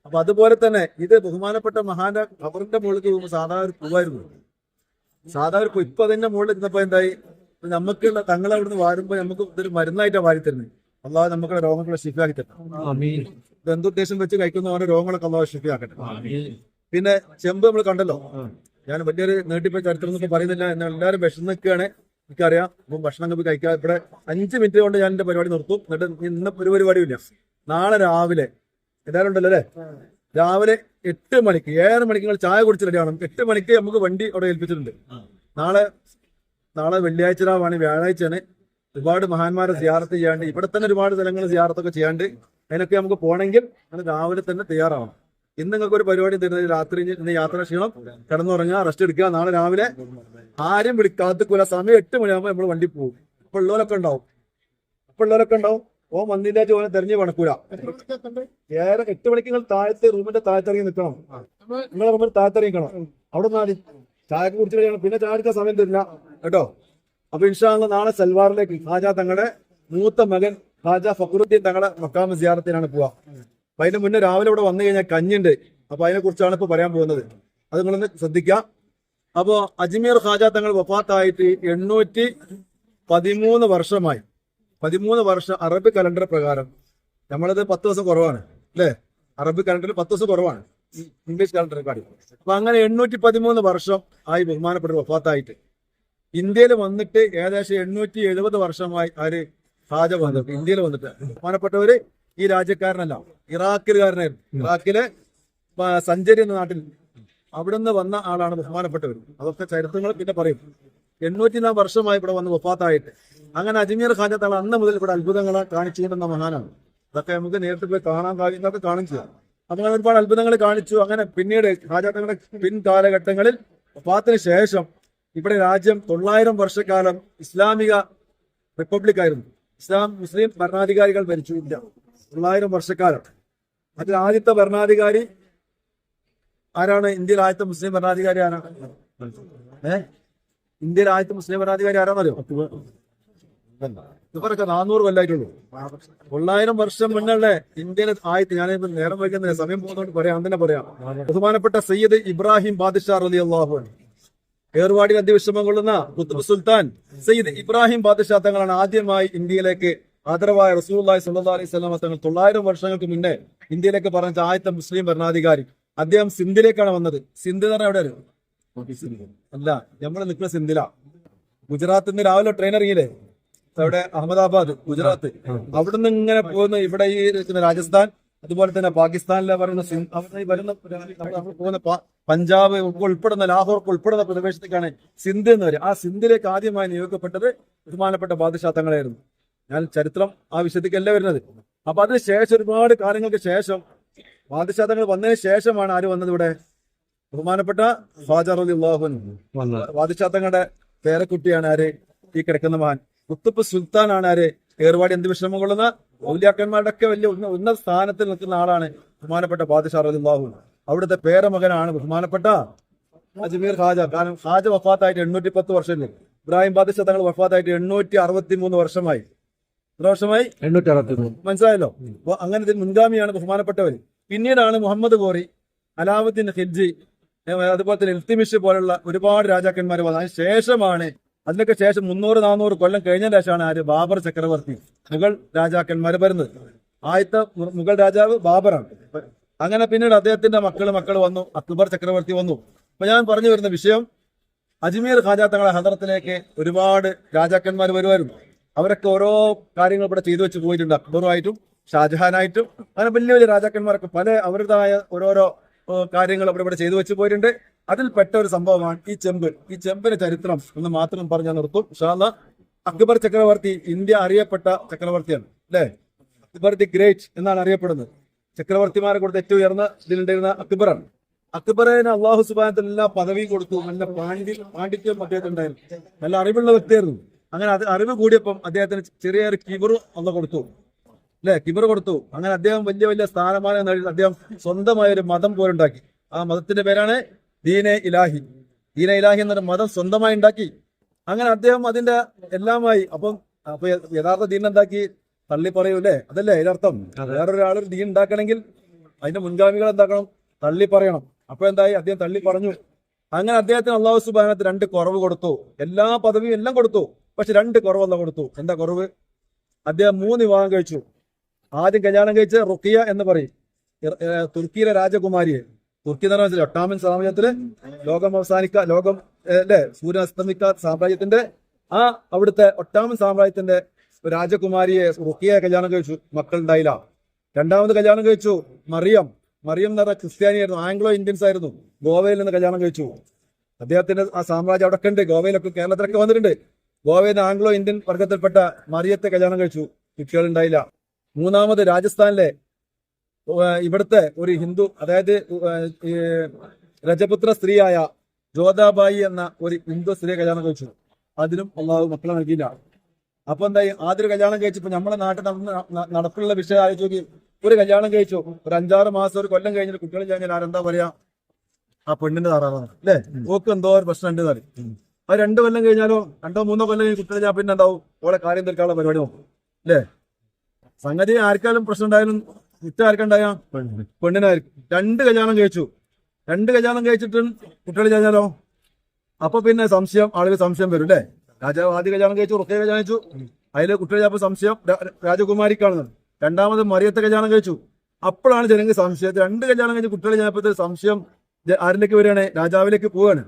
S1: അപ്പൊ അതുപോലെ തന്നെ ഇത് ബഹുമാനപ്പെട്ട മഹാന്റെ ഖബറിന്റെ മുകളിൽ പോകുമ്പോൾ സാധാരണ ഒരു പൂവായിരുന്നു. സാധാരണ ഒരു ഇപ്പൊ അതിന്റെ മുകളിൽ ഇരുന്നപ്പോ എന്തായി? നമുക്കുള്ള തങ്ങൾ അവിടുന്ന് വാരുമ്പോ നമുക്ക് ഇതൊരു മരുന്നായിട്ടാണ് വാരി തരുന്നത്. അള്ളാഹു നമുക്കുള്ള രോഗങ്ങളെ ഷിഫാക്കി തരണം. ഇത് എന്തുദ്ദേശം വെച്ച് കഴിക്കുന്നവരുടെ രോഗങ്ങളൊക്കെ അള്ളാഹു ഷിഫാക്കട്ടെ. പിന്നെ ചെമ്പ് നമ്മൾ കണ്ടല്ലോ. ഞാൻ വലിയൊരു നീട്ടിപ്പോയി ചരിത്രം ഒന്നും പറയുന്നില്ല. എന്നാൽ എല്ലാവരും വിശന്നിക്കുകയാണ്, എനിക്കറിയാം. അപ്പം ഭക്ഷണം കഴിക്കാം. ഇവിടെ 5 മിനിറ്റ് കൊണ്ട് ഞാൻ എന്റെ പരിപാടി നിർത്തും. എന്നിട്ട് ഇന്ന് ഒരു പരിപാടിയും ഇല്ല. നാളെ രാവിലെ എല്ലാവരും ഉണ്ടല്ലോ അല്ലേ? രാവിലെ 8 മണിക്ക് 7 മണിക്ക് നിങ്ങൾ ചായ കുടിച്ച് റെഡിയാണ്. 8 മണിക്ക് നമുക്ക് വണ്ടി അവിടെ ഏൽപ്പിച്ചിട്ടുണ്ട്. നാളെ വെള്ളിയാഴ്ച രാവാണ്, വ്യാഴാഴ്ചയാണ്. ഒരുപാട് മഹാന്മാരെ സിയാറത്ത് ചെയ്യാണ്ട്, ഇവിടെ തന്നെ ഒരുപാട് സ്ഥലങ്ങൾ സിയാറത്തൊക്കെ ചെയ്യാണ്ട്, അതിനൊക്കെ നമുക്ക് പോകണമെങ്കിൽ അത് രാവിലെ തന്നെ തയ്യാറാവണം. ഇന്ന് നിങ്ങൾക്ക് ഒരു പരിപാടി തരുന്നത് രാത്രി ഇന്ന് യാത്ര ക്ഷീണം, കിടന്നുറങ്ങുക, റെസ്റ്റ് എടുക്കുക. നാളെ രാവിലെ ആരും കാത്തുക്കൂല. സമയം 8 മണിയാകുമ്പോൾ നമ്മൾ വണ്ടി പോകും. അപ്പൊ ഉള്ളവരൊക്കെ ഉണ്ടാവും. ഓ വന്നില്ല ഓനെ തെരഞ്ഞു പണക്കൂല. 8 മണിക്ക് നിങ്ങൾ റൂമിന്റെ താഴത്തിറങ്ങി നിൽക്കണം. നിങ്ങളെ റൂമിൽ താഴത്തിറങ്ങിക്കണം. അവിടെ നിന്നാല് ചായക്ക് കുടിച്ച് കഴിയണം. പിന്നെ ചായ എടുക്കാൻ സമയം തരില്ല കേട്ടോ. അപ്പൊ ഇൻഷാ അല്ലാഹ് നാളെ സൽവാറിലേക്ക് ഖാജ തങ്ങളുടെ മൂത്ത മകൻ ഖാജ ഫഖറുദ്ദീൻ തങ്ങളുടെ മക്കാമ് സിയാറത്തിനാണ് പോവാ. അപ്പൊ അതിന് മുന്നേ രാവിലെ ഇവിടെ വന്നു കഴിഞ്ഞാൽ കഞ്ഞിണ്ട്. അപ്പൊ അതിനെ കുറിച്ചാണ് ഇപ്പൊ പറയാൻ പോകുന്നത്. അത് നിങ്ങളൊന്ന് ശ്രദ്ധിക്കാം. അപ്പോ അജ്മീർ ഖാജ തങ്ങൾ വഫാത്തായിട്ട് 813 വർഷമായി. 13 വർഷം അറബ് കലണ്ടർ പ്രകാരം. നമ്മളത് 10 ദിവസം കുറവാണ്, അല്ലേ? അറബ് കലണ്ടറിൽ 10 ദിവസം കുറവാണ് ഇംഗ്ലീഷ് കലണ്ടറിനെക്കാട്ടി. അപ്പൊ അങ്ങനെ 813 വർഷം ആയി ബഹുമാനപ്പെട്ട വഫാത്തായിട്ട്. ഇന്ത്യയിൽ വന്നിട്ട് ഏകദേശം 870 വർഷമായി ആര് ഖാജ വന്നിട്ട് ഇന്ത്യയിൽ വന്നിട്ട്. ബഹുമാനപ്പെട്ടവര് ഈ രാജ്യക്കാരനല്ല, ഇറാഖുകാരനായിരുന്നു. ഇറാഖിലെ സഞ്ചരി എന്ന നാട്ടിൽ അവിടുന്ന് വന്ന ആളാണ് ബഹുമാനപ്പെട്ടവർ. അതൊക്കെ ചരിത്രങ്ങൾ പിന്നെ പറയും. 800 വർഷമായി ഇവിടെ വന്ന് വഫാത്തായിട്ട്. അങ്ങനെ അജ്മീർ ഖാജ തങ്ങൾ അന്ന് മുതൽ ഇവിടെ അത്ഭുതങ്ങളെ കാണിച്ചിരുന്ന മഹാനാണ്. അതൊക്കെ നമുക്ക് നേരിട്ട് പോയി കാണാൻ കഴിയുന്നതൊക്കെ കാണിച്ചു. അങ്ങനെ ഒരുപാട് അത്ഭുതങ്ങൾ കാണിച്ചു. അങ്ങനെ പിന്നീട് ഖാജ തങ്ങളുടെ പിൻകാലഘട്ടങ്ങളിൽ വഫാത്തിന് ശേഷം ഇവിടെ രാജ്യം 900 വർഷക്കാലം ഇസ്ലാമിക റിപ്പബ്ലിക് ആയിരുന്നു. മുസ്ലിം ഭരണാധികാരികൾ ഭരിച്ചു ഇല്ല 900 വർഷക്കാലം. അതിൽ ആദ്യത്തെ ഭരണാധികാരി ആരാണ്? ഇന്ത്യയിൽ ആദ്യത്തെ മുസ്ലിം ഭരണാധികാരി ആരാണ്? ഇന്ത്യയിൽ ആദ്യത്തെ മുസ്ലിം ഭരണാധികാരി ആരാന്നറിയോ? ഇവരൊക്കെ 400 കൊല്ലായിട്ടുള്ളൂ. 900 വർഷം മുന്നേ ഇന്ത്യയിലെ ആദ്യത്തെ, ഞാനിപ്പോ നേരം വയ്ക്കുന്ന സമയം പോകുന്നതുകൊണ്ട് പറയാം, തന്നെ പറയാം. ബഹുമാനപ്പെട്ട സയ്യിദ് ഇബ്രാഹിം ബാദിഷാ റളിയല്ലാഹു അൻഹു, ഏർവാടി അധിവിഷമം കൊള്ളുന്ന ഖുത്ബ് സുൽത്താൻ സയ്യിദ് ഇബ്രാഹിം ബാദിഷാ തങ്ങളാണ് ആദ്യമായി ഇന്ത്യയിലേക്ക് ആദരവായ റസൂലുള്ളാഹി സ്വല്ലല്ലാഹു അലൈഹി വസല്ലം തങ്ങൾ 900 വർഷങ്ങൾക്ക് മുന്നേ ഇന്ത്യയിലേക്ക് പറഞ്ഞ ആദ്യത്തെ മുസ്ലിം ഭരണാധികാരി. അദ്ദേഹം സിന്ധിലേക്കാണ് വന്നത്. സിന്ധ് എന്ന് പറഞ്ഞാൽ എവിടെ? അല്ല, നമ്മൾ നിൽക്കുന്ന സിന്ധില. ഗുജറാത്തിൽ നിന്ന് രാവിലെ ട്രെയിൻ ഇറങ്ങിയില്ലേ? അവിടെ അഹമ്മദാബാദ്, ഗുജറാത്ത്. അവിടുന്ന് ഇങ്ങനെ പോകുന്ന ഇവിടെ ഈ രാജസ്ഥാൻ, അതുപോലെ തന്നെ പാകിസ്ഥാനിലെ പറയുന്ന അവിടെ വരുന്ന നമ്മൾ പോകുന്ന പഞ്ചാബ് ഉൾപ്പെടുന്ന ലാഹോർ ഉൾപ്പെടുന്ന പ്രദേശത്തേക്കാണ് സിന്ധ് എന്ന് പറയും. ആ സിന്ധിലേക്ക് ആദ്യമായി നിയോഗിക്കപ്പെട്ടത് ബഹുമാനപ്പെട്ട ബാദുഷാ തങ്ങളായിരുന്നു. ഞാൻ ചരിത്രം ആ വിഷയത്തിക്കല്ല വരുന്നത്. അപ്പൊ അതിന് ശേഷം ഒരുപാട് കാലങ്ങൾക്ക് ശേഷം ബാദുഷാ തങ്ങൾ വന്നതിന് ശേഷമാണ് ആര് വന്നത് ഇവിടെ? ബഹുമാനപ്പെട്ട ഖാജ റളിയല്ലാഹു അൻഹു. ബാദുഷാ തങ്ങളുടെ പേരക്കുട്ടിയാണ് ആര്? ഈ കിടക്കുന്ന മഹാൻ ഖുത്ബ് സുൽത്താനാണ് ആര്? ഏർവാടി എന്ത് വിഷമം കൊള്ളുന്ന ഔലിയാക്കന്മാരുടെ ഒക്കെ വലിയ ഉന്നത സ്ഥാനത്തിൽ നിൽക്കുന്ന ആളാണ് ബഹുമാനപ്പെട്ട ബാദുഷാ റളിയല്ലാഹു അൻഹു. അവിടുത്തെ പേരമകനാണ് ബഹുമാനപ്പെട്ട അജ്മീർ ഖാജ. കാരണം ഖാജ വഫാത്തായിട്ട് 810 വർഷമില്ലേ? ഇബ്രാഹിം ബാദുഷാ തങ്ങൾ വഫാത്തായിട്ട് 863 വർഷമായി. എത്ര വർഷമായി? 863. മനസ്സിലായല്ലോ? അപ്പൊ അങ്ങനെ ഇതിന് മുൻഗാമിയാണ് ബഹുമാനപ്പെട്ടവർ. പിന്നീടാണ് മുഹമ്മദ് ഗോറി, അലാവുദ്ദീൻ ഖിൽജി, അതുപോലെ തന്നെ ഇൽത്തുമിഷ് പോലുള്ള ഒരുപാട് രാജാക്കന്മാർ വന്നത്. അതിന് ശേഷമാണ്, അതിനൊക്കെ ശേഷം 300-400 കൊല്ലം കഴിഞ്ഞ ശേഷമാണ് ആര്? ബാബർ ചക്രവർത്തി, മുഗൾ രാജാക്കന്മാർ വരുന്നത്. ആദ്യത്തെ മുഗൾ രാജാവ് ബാബറാണ്. അങ്ങനെ പിന്നീട് അദ്ദേഹത്തിന്റെ മക്കൾ വന്നു. അക്ബർ ചക്രവർത്തി വന്നു. അപ്പൊ ഞാൻ പറഞ്ഞു വരുന്ന വിഷയം, അജ്മീർ ഖാജ തങ്ങളുടെ ഹദറത്തിലേക്ക് ഒരുപാട് രാജാക്കന്മാർ വരുമായിരുന്നു. അവരൊക്കെ ഓരോ കാര്യങ്ങൾ ഇവിടെ ചെയ്തു വെച്ച് പോയിട്ടുണ്ട്. അക്ബറുമായിട്ടും ഷാജഹാനായിട്ടും അങ്ങനെ വലിയ വലിയ രാജാക്കന്മാരൊക്കെ പല അവരുടേതായ ഓരോരോ കാര്യങ്ങൾ ഇവിടെ ചെയ്തു വെച്ച് പോയിട്ടുണ്ട്. അതിൽപ്പെട്ട ഒരു സംഭവമാണ് ഈ ചെമ്പ്. ഈ ചെമ്പിന്റെ ചരിത്രം എന്ന് മാത്രം പറഞ്ഞാൽ നിർത്തും. ഇൻഷാ അല്ലാഹ്. അക്ബർ ചക്രവർത്തി ഇന്ത്യ അറിയപ്പെട്ട ചക്രവർത്തിയാണ് അല്ലെ. അക്ബർ ദി ഗ്രേറ്റ് എന്നാണ് അറിയപ്പെടുന്നത്. ചക്രവർത്തിമാരെ കൊടുത്ത് ഏറ്റവും ഉയർന്ന ഇതിലുണ്ടായിരുന്ന അക്ബറാണ്. അക്ബറിന് അള്ളാഹു സുബ്ഹാനഹു വ തആല എല്ലാ പദവിയും കൊടുത്തു. നല്ല പാണ്ഡിത്യം അദ്ദേഹത്തിന് ഉണ്ടായിരുന്നു. നല്ല അറിവുള്ള വ്യക്തിയായിരുന്നു. അങ്ങനെ അത് അറിവ് കൂടിയപ്പം അദ്ദേഹത്തിന് ചെറിയൊരു കിബറു അള്ളാഹ് കൊടുത്തു അല്ലെ. കിബർ കൊടുത്തു. അങ്ങനെ അദ്ദേഹം വലിയ വലിയ സ്ഥാനമാനം നേടി. അദ്ദേഹം സ്വന്തമായ ഒരു മതം പോലുണ്ടാക്കി. ആ മതത്തിന്റെ പേരാണ് ദീനെ ഇലാഹി. ദീനെ ഇലാഹി എന്നൊരു മതം സ്വന്തമായി ഉണ്ടാക്കി. അങ്ങനെ അദ്ദേഹം അതിന്റെ എല്ലാമായി അപ്പൊ യഥാർത്ഥ ദീൻ എന്താക്കി തള്ളി പറയൂലേ, അതല്ലേ ഇതിനർത്ഥം. വേറൊരാളൊരു ദീൻ ഉണ്ടാക്കണമെങ്കിൽ അതിന്റെ മുൻഗാമികൾ എന്താക്കണം, തള്ളി പറയണം. അപ്പൊ എന്തായി, അദ്ദേഹം തള്ളി പറഞ്ഞു. അങ്ങനെ അദ്ദേഹത്തിന് അള്ളാഹു സുബ്ഹാനഹു വ തആല 2 കുറവ് കൊടുത്തു. എല്ലാ പദവിയും എല്ലാം കൊടുത്തു. പക്ഷെ 2 കുറവല്ല കൊടുത്തു. എന്താ കുറവ്? അദ്ദേഹം 3 വിവാഹം കഴിച്ചു. ആദ്യം കല്യാണം കഴിച്ച റുഖിയ എന്ന് പറയും, തുർക്കിയിലെ രാജകുമാരിയെ. തുർക്കി എന്ന് പറഞ്ഞാൽ ഒട്ടാമൻ സാമ്രാജ്യത്തില് ലോകം അല്ലെ സൂര്യൻ അസ്തമിക്കാത്ത സാമ്രാജ്യത്തിന്റെ അവിടുത്തെ ഒട്ടാമൻ സാമ്രാജ്യത്തിന്റെ രാജകുമാരിയെ റുഖിയെ കല്യാണം കഴിച്ചു. മക്കളുണ്ടായില്ല. 2ാമത് കല്യാണം കഴിച്ചു മറിയം എന്ന് പറഞ്ഞ ക്രിസ്ത്യാനിയായിരുന്നു. ആംഗ്ലോ ഇന്ത്യൻസ് ആയിരുന്നു. ഗോവയിൽ നിന്ന് കല്യാണം കഴിച്ചു. അദ്ദേഹത്തിന്റെ ആ സാമ്രാജ്യം അവിടെ ഉണ്ട്. ഗോവയിലൊക്കെ കേരളത്തിലൊക്കെ വന്നിട്ടുണ്ട്. ഗോവയിൽ നിന്ന് ആംഗ്ലോ ഇന്ത്യൻ വർഗത്തിൽപ്പെട്ട മറിയത്തെ കല്യാണം കഴിച്ചു. കുട്ടികളുണ്ടായില്ല. 3ാമത് രാജസ്ഥാനിലെ ഇവിടുത്തെ ഒരു ഹിന്ദു, അതായത് രജപുത്ര സ്ത്രീയായ ജോധാബായി എന്ന ഒരു ഹിന്ദു സ്ത്രീയെ കല്യാണം കഴിച്ചു. അതിനും അള്ളാഹു മക്കളെ നൽകിയില്ല. അപ്പൊ എന്തായി, ആദ്യം കല്യാണം കഴിച്ചപ്പോ നമ്മുടെ നാട്ടിൽ നടപ്പിലുള്ള വിഷയം ആലോചിച്ച് നോക്കി. ഒരു കല്യാണം കഴിച്ചു, ഒരു 5-6 മാസം ഒരു കൊല്ലം കഴിഞ്ഞിട്ട് കുട്ടികൾ കഴിഞ്ഞാൽ ആരെന്താ പറയാ, ആ പെണ്ണിന്റെ താറാറാണ് അല്ലെ, ഓക്ക് എന്തോ ഒരു പ്രശ്നം ഉണ്ട് എന്നാല്. അത് 2 കൊല്ലം കഴിഞ്ഞാലോ 2-3 കൊല്ലം കഴിഞ്ഞ് കുട്ടികൾ ഞാൻ പിന്നെ എന്താവും, ഓളെ കാര്യം തീർക്കാനുള്ള പരിപാടി നോക്കും അല്ലെ. സംഗതി ആർക്കാലും പ്രശ്നം ഉണ്ടായാലും കുറ്റം ആർക്കുണ്ടായ പെണ്ണിനായിരിക്കും. 2 കല്യാണം കഴിച്ചു. 2 കല്യാണം കഴിച്ചിട്ട് കുട്ടികൾ കഴിഞ്ഞാലോ അപ്പൊ പിന്നെ സംശയം, ആളുകൾ സംശയം വരും അല്ലെ. രാജാവ് ആദ്യ കല്യാണം കഴിച്ചു, റുഖിയ കല്യാണം കഴിച്ചു. അതില് കുട്ടികൾ ചിലപ്പോൾ സംശയം രാജകുമാരിക്കാണെന്ന്. 2ാമത് മറിയത്തെ കല്യാണം കഴിച്ചു. അപ്പോഴാണ് ജനങ്ങൾക്ക് സംശയം. 2 കല്യാണം കഴിച്ച് കുട്ടികൾ കഴിഞ്ഞപ്പോൾ സംശയം ആരിലേക്ക് വരികയാണ്, രാജാവിലേക്ക് പോവുകയാണ്.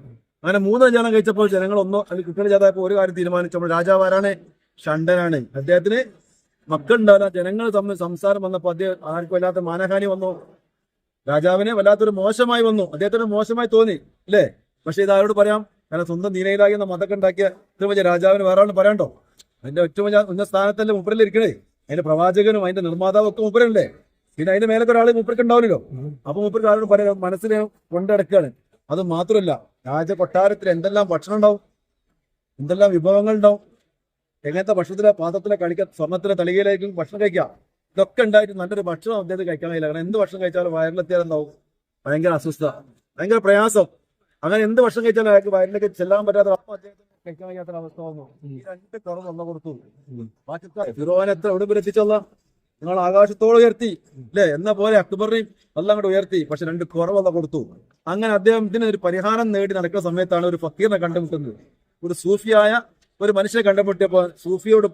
S1: അങ്ങനെ 3 കല്യാണം കഴിച്ചപ്പോൾ ജനങ്ങൾ അല്ലെങ്കിൽ കുട്ടികൾ ചെയ്തപ്പോൾ ഒരു കാര്യം തീരുമാനിച്ചപ്പോൾ രാജാവ് ആരാണ്, ഷണ്ടനാണ്. അദ്ദേഹത്തിന് മക്കളുണ്ടാവില്ല. ജനങ്ങൾ തമ്മിൽ സംസാരം വന്നപ്പോൾ അദ്ദേഹം ആർക്കും വല്ലാത്ത മാനഹാനി വന്നു. രാജാവിന് വല്ലാത്തൊരു മോശമായി വന്നു. അദ്ദേഹത്തിന് മോശമായി തോന്നി അല്ലേ. പക്ഷെ ഇത് ആരോട് പറയാം, കാരണം സ്വന്തം ദീനയിലായി എന്ന മതമൊക്കെ ഉണ്ടാക്കിയ ഇത്ര വലിയ രാജാവിന് വേറെ ആളും പറയാണ്ടോ. അതിന്റെ ഏറ്റവും വലിയ ഉന്ന സ്ഥാനത്തല്ലേ മൂപ്പരിലിരിക്കണേ. അതിന്റെ പ്രവാചകനും അതിന്റെ നിർമ്മാതാവും ഒക്കെ മൂപ്പരല്ലേ. പിന്നെ അതിന്റെ മേലൊക്കെ ഒരാൾ മൂപ്പർക്ക് ഉണ്ടാവില്ലല്ലോ. അപ്പൊ മൂപ്പർക്ക് ആരോട് പറയാം, മനസ്സിനെ കൊണ്ടടക്കുകയാണ്. അത് മാത്രമല്ല, രാജകൊട്ടാരത്തിൽ എന്തെല്ലാം ഭക്ഷണം ഉണ്ടാവും, എന്തെല്ലാം വിഭവങ്ങൾ ഉണ്ടാവും. എങ്ങനത്തെ ഭക്ഷണത്തിലെ പാത്രത്തിലെ കഴിക്കാൻ, സ്വർണ്ണത്തിലെ തളികയിലേക്കും ഭക്ഷണം കഴിക്കാം. ഇതൊക്കെ ഉണ്ടായിട്ട് നല്ലൊരു ഭക്ഷണം അദ്ദേഹത്തിന് കഴിക്കാൻ കഴിയില്ല. കാരണം എന്ത് ഭക്ഷണം കഴിച്ചാലും വയറിലെത്തിയാലുണ്ടാവും ഭയങ്കര അസ്വസ്ഥത, ഭയങ്കര പ്രയാസം. അങ്ങനെ എന്ത് ഭക്ഷണം കഴിച്ചാലും അയാൾക്ക് വയറിലേക്ക് ചെല്ലാൻ പറ്റാത്ത അദ്ദേഹത്തിന് കഴിക്കാൻ കഴിയാത്ത അവസ്ഥ വന്നു. ഈ 2 കുറവ് വന്നു കൊടുത്തു. ബാക്കി ഫിറോനെ എവിടെ വരെ എത്തിച്ചല്ല, നിങ്ങൾ ആകാശത്തോളം ഉയർത്തി അല്ലെ എന്ന പോലെ അക്ബറിനെയും എല്ലാം കൂടെ ഉയർത്തി. പക്ഷെ 2 കുറവല്ല കൊടുത്തു. അങ്ങനെ അദ്ദേഹത്തിന് ഒരു പരിഹാരം നേടി നടക്കുന്ന സമയത്താണ് ഒരു ഫക്കീറിനെ കണ്ടുമുട്ടുന്നത്. ഒരു സൂഫിയായ ഒരു മനുഷ്യനെ കണ്ടുമുട്ടിയപ്പോ സൂഫിയോട്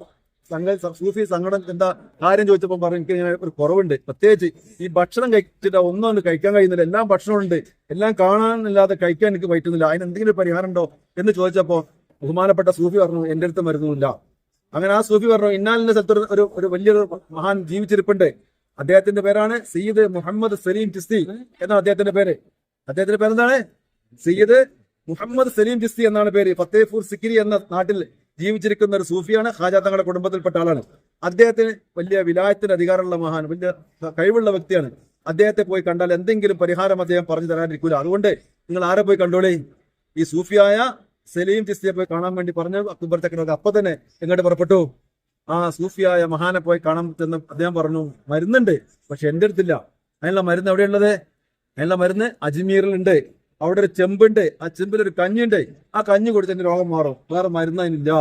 S1: സൂഫി സങ്കടം എന്താ കാര്യം ചോദിച്ചപ്പോൾ പറഞ്ഞു, എനിക്ക് ഇങ്ങനെ ഒരു കുറവുണ്ട്. പ്രത്യേകിച്ച് ഈ ഭക്ഷണം കഴിച്ചിട്ട് ഒന്നും കഴിക്കാൻ കഴിയുന്നില്ല. എല്ലാം ഭക്ഷണമുണ്ട്, എല്ലാം കാണാനില്ലാതെ കഴിക്കാൻ എനിക്ക് പറ്റുന്നില്ല. അതിന് എന്തെങ്കിലും പരിഹാരം ഉണ്ടോ എന്ന് ചോദിച്ചപ്പോ ബഹുമാനപ്പെട്ട സൂഫി പറഞ്ഞു, എന്റെ അടുത്ത് മരുന്നില്ല. അങ്ങനെ ആ സൂഫി പറഞ്ഞു, ഇന്നാലിന്റെ സ്ഥലത്ത് ഒരു വലിയൊരു മഹാൻ ജീവിച്ചിരിപ്പുണ്ട്. അദ്ദേഹത്തിന്റെ പേരാണ് സയ്യിദ് മുഹമ്മദ് സലീം ചിസ്തി എന്നാണ് അദ്ദേഹത്തിന്റെ പേര്. അദ്ദേഹത്തിന്റെ പേരെന്താണ്? സയ്യിദ് മുഹമ്മദ് സലീം ചിസ്തി എന്നാണ് പേര്. ഫത്തേപൂർ സിക്കിരി എന്ന നാട്ടിൽ ജീവിച്ചിരിക്കുന്ന ഒരു സൂഫിയാണ്. ഖാജ തങ്ങളുടെ കുടുംബത്തിൽപ്പെട്ട ആളാണ്. അദ്ദേഹത്തിന് വലിയ വിലായത്തിന്റെ അധികാരമുള്ള മഹാൻ, വലിയ കഴിവുള്ള വ്യക്തിയാണ്. അദ്ദേഹത്തെ പോയി കണ്ടാൽ എന്തെങ്കിലും പരിഹാരം അദ്ദേഹം പറഞ്ഞു തരാനിരിക്കൂല. അതുകൊണ്ട് നിങ്ങൾ ആരെ പോയി കണ്ടോളേ, ഈ സൂഫിയായ സലീം ചിസ്തിയെ പോയി കാണാൻ വേണ്ടി പറഞ്ഞു അക്ബർ ചക്രവർത്തി. അപ്പൊ തന്നെ എങ്ങോട്ട് പുറപ്പെട്ടു? ആ സൂഫിയായ മഹാനെ പോയി കാണാൻ ചെന്ന് അദ്ദേഹം പറഞ്ഞു, മരുന്നുണ്ട്, പക്ഷെ എന്റെ അടുത്തില്ല. അതിനുള്ള മരുന്ന് എവിടെയുള്ളത്? അതിനുള്ള മരുന്ന് അജ്മീറിലുണ്ട്. അവിടെ ഒരു ചെമ്പുണ്ട്, ആ ചെമ്പിൽ ഒരു കഞ്ഞിണ്ട്. ആ കഞ്ഞി കുടിച്ച് എന്റെ രോഗം മാറും, വേറെ മരുന്ന് അതിനില്ല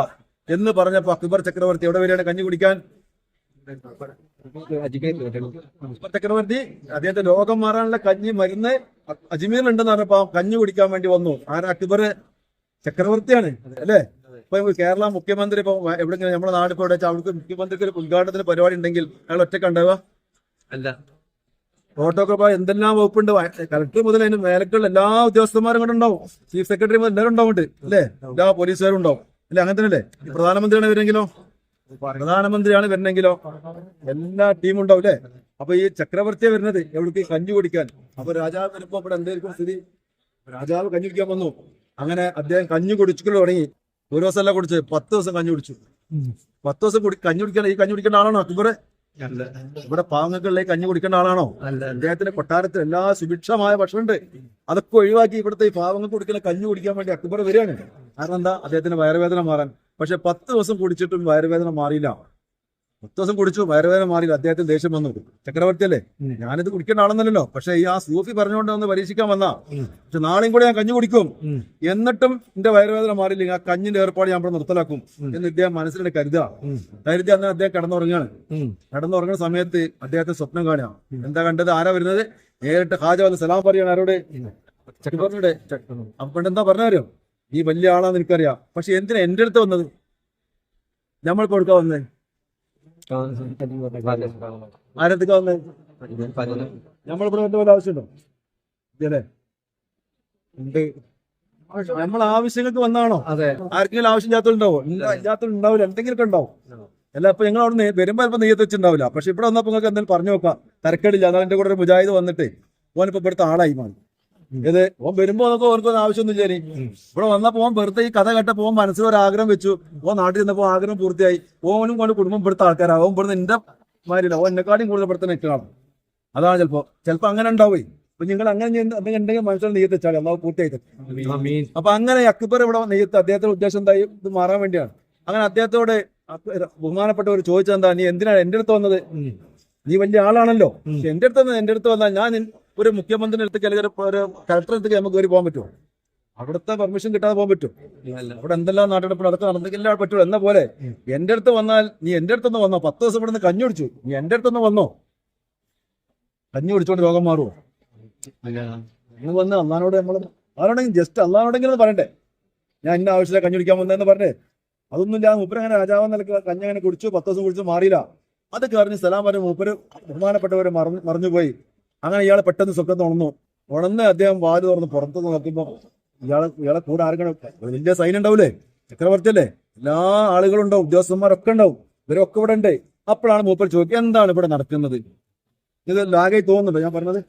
S1: എന്ന് പറഞ്ഞപ്പോ അക്ബർ ചക്രവർത്തി എവിടെ വരെയാണ് കഞ്ഞി കുടിക്കാൻ? അക്ബർ ചക്രവർത്തി അദ്ദേഹത്തെ രോഗം മാറാനുള്ള കഞ്ഞി മരുന്ന് അജ്മീറിലുണ്ടെന്ന് പറഞ്ഞപ്പോ കഞ്ഞി കുടിക്കാൻ വേണ്ടി വന്നു. ആരാ? അക്ബർ ചക്രവർത്തിയാണ് അല്ലെ. ഇപ്പൊ കേരള മുഖ്യമന്ത്രി ഇപ്പൊ എവിടെങ്കിലും നമ്മുടെ നാടിപ്പോ എവിടെ വെച്ചാൽ അവർക്ക് മുഖ്യമന്ത്രിക്ക് ഒരു ഉദ്ഘാടനത്തിന് പരിപാടി ഉണ്ടെങ്കിൽ അയാൾ ഒറ്റക്ക് ഉണ്ടാവുക അല്ല. പ്രോട്ടോകോൾ എന്തെല്ലാം വകുപ്പുണ്ട്. കളക്ടർ മുതൽ അതിന് മേലക്കുള്ള എല്ലാ ഉദ്യോഗസ്ഥന്മാരും കൂടെ ഉണ്ടാവും. ചീഫ് സെക്രട്ടറി മുതൽ എല്ലാവരും ഉണ്ടാവുന്നുണ്ട് അല്ലെ. എല്ലാ പോലീസുകാരും ഉണ്ടാവും അല്ലെ. അങ്ങനെ തന്നെ അല്ലേ. പ്രധാനമന്ത്രിയാണ് വരുന്നെങ്കിലോ എല്ലാ ടീമും ഉണ്ടാവും അല്ലെ. അപ്പൊ ഈ ചക്രവർത്തിയെ വരുന്നത് എവിടേക്ക് കഞ്ഞി കുടിക്കാൻ. അപ്പൊ രാജാവ് വരുമ്പോ ഇവിടെ എന്തായിരിക്കും സ്ഥിതി? രാജാവ് കഞ്ഞി കുടിക്കാൻ വന്നു. അങ്ങനെ അദ്ദേഹം കഞ്ഞി കുടിച്ചു തുടങ്ങി. ഒരു ദിവസമല്ല കുടിച്ച്, 10 ദിവസം കഞ്ഞി കുടിച്ചു. 10 ദിവസം കഞ്ഞി കുടിക്കാൻ ഈ കഞ്ഞി കുടിക്കേണ്ട ആളാണോ അക്ബർ? ഇവിടെ പാവങ്ങൾക്കുള്ള ഈ കഞ്ഞി കുടിക്കേണ്ട ആളാണോ? അദ്ദേഹത്തിന്റെ കൊട്ടാരത്തിൽ എല്ലാ സുഭിക്ഷമായ ഭക്ഷണമുണ്ട്. അതൊക്കെ ഒഴിവാക്കി ഇവിടുത്തെ ഈ പാവങ്ങൾക്ക് കുടിക്കുന്ന കഞ്ഞി കുടിക്കാൻ വേണ്ടി അക്ബർ വരികയാണ്. കാരണം എന്താ? അദ്ദേഹത്തിന് വയറുവേദന മാറാൻ. പക്ഷെ 10 ദിവസം കുടിച്ചിട്ടും വയറുവേദന മാറിയില്ല. 10 ദിവസം കുടിച്ചു, വയറുവേദന മാറിയില്ല. അദ്ദേഹത്തിന് ദേഷ്യം വന്നു. ചക്രവർത്തി അല്ലേ, ഞാനിത് കുടിക്കേണ്ട ആളെന്നല്ലോ. പക്ഷെ ഈ ആ സൂഫി പറഞ്ഞുകൊണ്ട് ഒന്ന് പരീക്ഷിക്കാൻ വന്നാ, പക്ഷെ നാളെയും കൂടെ ഞാൻ കഞ്ഞി കുടിക്കും, എന്നിട്ടും എന്റെ വയറുവേദന മാറിയില്ലെങ്കിൽ ആ കഞ്ഞിന്റെ ഏർപ്പാട് ഞാൻ ഇവിടെ നിർത്തലാക്കും എന്ന് ഇദ്ദേഹം മനസ്സിലെ കരുതി അന്ന് അദ്ദേഹം കിടന്നുറങ്ങുന്ന സമയത്ത് അദ്ദേഹത്തെ സ്വപ്നം കാണുക. എന്താ കണ്ടത്? ആരാ വരുന്നത്? നേരിട്ട് ഹാജ വന്ന് സലാം പറയാണ്. ആരോട്? ചക്രവർത്തിയുടെ. അപ്പൊ എന്താ പറഞ്ഞാരോ? ഈ വലിയ ആളാന്ന് എനിക്കറിയാം, പക്ഷെ എന്തിനാ എന്റെ അടുത്ത് വന്നത്? നമ്മളിപ്പോ എടുക്കാൻ വന്നേ? ആരടുത്തേക്കാ വന്നേ? നമ്മളിവിടെ വല്ല പോലെ ആവശ്യമുണ്ടോ? ഇല്ലേ, ഉണ്ട്. നമ്മൾ ആവശ്യങ്ങൾക്ക് വന്നാണോ? ആർക്കെങ്കിലും ആവശ്യം ഇല്ലാത്തവരുണ്ടാവോ? ഇല്ലാത്തവരുണ്ടാവില്ല, എന്തെങ്കിലുമൊക്കെ ഉണ്ടാവും. അല്ല, ഇപ്പൊ ഞങ്ങൾ അവിടെ വരുമ്പോ ചിലപ്പോൾ നെയ്യത്ത് വെച്ചിട്ടുണ്ടാവില്ല. പക്ഷെ ഇവിടെ വന്നപ്പോ നിങ്ങൾക്ക് എന്തെങ്കിലും പറഞ്ഞു നോക്കാം, തരക്കേടില്ല. അതാണ് എന്റെ കൂടെ ഒരു മുജാഹിദ് വന്നിട്ട് ഓനിപ്പോ ഇവിടുത്തെ ആളായി മാറി. ഇത് ഓൻ വരുമ്പോ നോക്കോ ഓനക്കൊന്നും ആവശ്യമൊന്നുമില്ല. ഇവിടെ വന്നപ്പോ ഓൻ വെറുതെ ഈ കഥ കേട്ടപ്പോ ഓൻ മനസ്സിലൊരാഗ്രഹം വെച്ചു. ഓൻ നാട്ടിൽ നിന്നപ്പോ ആഗ്രഹം പൂർത്തിയായി. ഓനും കൊണ്ട് കുടുംബം ഇവിടുത്തെ ആൾക്കാരാവും. ഓൻ ഇവിടുന്ന് എന്റെ മാരില്ല, ഓൻ എന്നെക്കാളും കൂടുതൽ ഇവിടുത്തെ നിൽക്കണം. അതാണ് ചിലപ്പോ അങ്ങനെ ഉണ്ടാവേ. അപ്പൊ നിങ്ങൾ അങ്ങനെ എന്തെങ്കിലും മനസ്സിൽ നെയ്യത്ത് വെച്ചാൽ അള്ളാഹു പൂർത്തിയായി. അപ്പൊ അങ്ങനെ അക്ബർ ഇവിടെ നെയ്യത്ത് അദ്ദേഹത്തിന്റെ ഉദ്ദേശം എന്തായി? ഇത് മാറാൻ വേണ്ടിയാണ്. അങ്ങനെ അദ്ദേഹത്തോട് ബഹുമാനപ്പെട്ടവർ ചോദിച്ചെന്താ, നീ എന്തിനാണ് എന്റെ അടുത്ത് വന്നത്? നീ വലിയ ആളാണല്ലോ, എന്റെ അടുത്ത് വന്നാൽ ഞാൻ ഒരു മുഖ്യമന്ത്രിയുടെ അടുത്തേക്ക് അല്ലെങ്കിൽ ഒരു കളക്ടർ അടുത്തേക്ക് നമുക്ക് കയറി പോകാൻ പറ്റുമോ? അവിടുത്തെ പെർമിഷൻ കിട്ടാതെ പോകാൻ പറ്റും? അവിടെ എന്തെല്ലാം നാട്ടെടുപ്പ് അടക്കം നടന്നെങ്കിലേ പറ്റുള്ളൂ. എന്ന പോലെ എന്റെ അടുത്ത് വന്നാൽ, നീ എന്റെ അടുത്തൊന്ന് വന്നോ, 10 ദിവസം ഇവിടെ നിന്ന് കഞ്ഞി കുടിച്ചു, നീ എന്റെ അടുത്തൊന്ന് വന്നോ, കഞ്ഞി കുടിച്ചോണ്ട് രോഗം മാറുമോ? നിങ്ങൾ വന്ന് അള്ളഹാനോട് നമ്മൾ ആരോടെങ്കിലും ജസ്റ്റ് അള്ളഹാനോടെങ്കിലും പറയണ്ടേ, ഞാൻ ഇന്ന ആവശ്യമില്ല കഞ്ഞി കുടിക്കാൻ വന്നതെന്ന് പറഞ്ഞേ. അതൊന്നും ഇല്ല. മൂപ്പര് അങ്ങനെ രാജാവെന്ന നിലക്ക് കഞ്ഞി അങ്ങനെ കുടിച്ചു, 10 ദിവസം കുടിച്ചു, മാറിയില്ല. അതൊക്കെ അറിഞ്ഞ് സലാം പറഞ്ഞ് മൂപ്പര് ബഹുമാനപ്പെട്ടവരെ മറിഞ്ഞുപോയി. അങ്ങനെ ഇയാളെ പെട്ടെന്ന് സ്വപ്നത്ത് ഉണർന്ന് അദ്ദേഹം വാല് തുറന്ന് പുറത്ത് നോക്കുമ്പോ ഇയാളെ കൂടെ ആർക്കണം? വലിയ സൈന്യം ഉണ്ടാവൂലേ, ചക്രവർത്തി അല്ലേ, എല്ലാ ആളുകളും ഉണ്ടാവും, ഉദ്യോഗസ്ഥന്മാരൊക്കെ ഉണ്ടാവും, ഇവരൊക്കെ ഇവിടെ ഉണ്ട്. അപ്പോഴാണ് മൂപ്പർ ചോദിക്കുക, എന്താണ് ഇവിടെ നടക്കുന്നത്? ഇത് ലാഗായി തോന്നുന്നുണ്ടോ ഞാൻ പറഞ്ഞത്?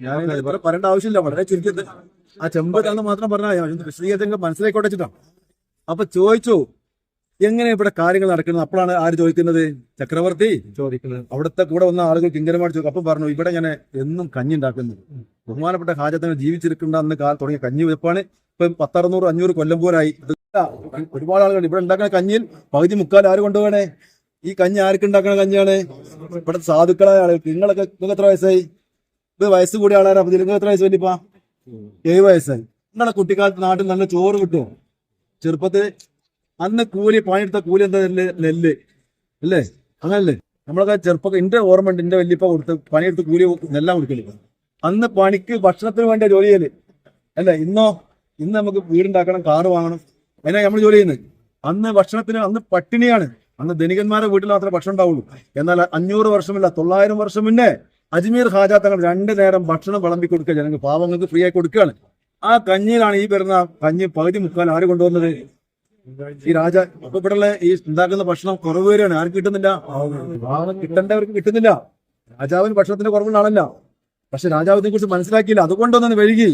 S1: ഞാൻ ഇവരെ പറയേണ്ട ആവശ്യമില്ല, വളരെ ചുരുക്കിയത് ആ ചെമ്പ് തന്ന് മാത്രം പറഞ്ഞാൽ വിശദീകരിച്ച് മനസ്സിലായിക്കോട്ടെ വെച്ചിട്ടാണ്. അപ്പൊ ചോദിച്ചു, എങ്ങനെ ഇവിടെ കാര്യങ്ങൾ നടക്കുന്നത്? അപ്പോഴാണ് ആര് ചോദിക്കുന്നത്? ചക്രവർത്തി ചോദിക്കുന്നത്. അവിടുത്തെ കൂടെ വന്ന ആളുകൾ കിങ്കരമായിട്ട് ചോദിക്കും. അപ്പം പറഞ്ഞു, ഇവിടെ ഞാൻ എന്നും കഞ്ഞി ഉണ്ടാക്കുന്നത് ബഹുമാനപ്പെട്ട ഹാജത്തിന് ജീവിച്ചിരിക്കുന്ന അന്ന് തുടങ്ങിയ കഞ്ഞി വെപ്പാണ്. ഇപ്പം 1000-600-500 കൊല്ലം പോലായി. ഒരുപാട് ആളുകൾ ഇവിടെ ഉണ്ടാക്കുന്ന കഞ്ഞിയിൽ പകുതി മുക്കാൽ ആര് കൊണ്ടുപോകണേ? ഈ കഞ്ഞി ആർക്ക് ഉണ്ടാക്കുന്ന കഞ്ഞിയാണ്? ഇവിടുത്തെ സാധുക്കളായ ആളുകൾക്ക്. നിങ്ങൾക്ക് എത്ര വയസ്സായി? ഇത് വയസ്സ് കൂടിയ ആളാരാ? അപ്പൊ നിങ്ങൾക്ക് എത്ര വയസ്സ് വേണ്ടിപ്പാ? 7 വയസ്സായി. നിങ്ങളെ കുട്ടിക്കാലത്ത് നാട്ടിൽ നല്ല ചോറ് കിട്ടുമോ? ചെറുപ്പത്തിൽ അന്ന് കൂലി, പണിയെടുത്ത കൂലി എന്താ? നെല്ല് അല്ലേ? അങ്ങനല്ലേ? നമ്മളൊക്കെ ചെറുപ്പം, എന്റെ ഓർമ്മ ഉണ്ട്, എന്റെ വല്യപ്പ കൊടുത്ത് പണിയെടുത്ത് കൂലി നെല്ലാം കൊടുക്കല്. അന്ന് പണിക്ക് ഭക്ഷണത്തിന് വേണ്ടിയ ജോലി ചെയ്യല് അല്ലേ? ഇന്ന് നമുക്ക് വീടുണ്ടാക്കണം, കാറ് വാങ്ങണം, അതിനാ നമ്മൾ ജോലി ചെയ്യുന്നത്. അന്ന് ഭക്ഷണത്തിന് അന്ന് പട്ടിണിയാണ്. അന്ന് ധനികന്മാരുടെ വീട്ടിൽ മാത്രമേ ഭക്ഷണം ഉണ്ടാവുള്ളൂ. എന്നാൽ 500 വർഷമില്ല, 900 വർഷം മുന്നേ അജ്മീർ ഖാജ തങ്ങൾ 2 നേരം ഭക്ഷണം വിളമ്പി കൊടുക്കുക ജനങ്ങൾ, പാവങ്ങൾക്ക് ഫ്രീ ആയി കൊടുക്കുകയാണ്. ആ കഞ്ഞിയിലാണ് ഈ വരുന്ന കഞ്ഞി പകുതി മുക്കാൽ ആര് കൊണ്ടുവന്നത്? ഈ രാജ. അപ്പൊ ഇവിടെ ഈ ഉണ്ടാക്കുന്ന ഭക്ഷണം കുറവ് വരികയാണ്. ആർക്ക് കിട്ടുന്നില്ല? കിട്ടേണ്ടവർക്ക് കിട്ടുന്നില്ല. രാജാവിന് ഭക്ഷണത്തിന്റെ കുറവുകളാണല്ല. പക്ഷെ രാജാവിനെ കുറിച്ച് മനസ്സിലാക്കിയില്ല, അതുകൊണ്ടൊന്നും വൈകി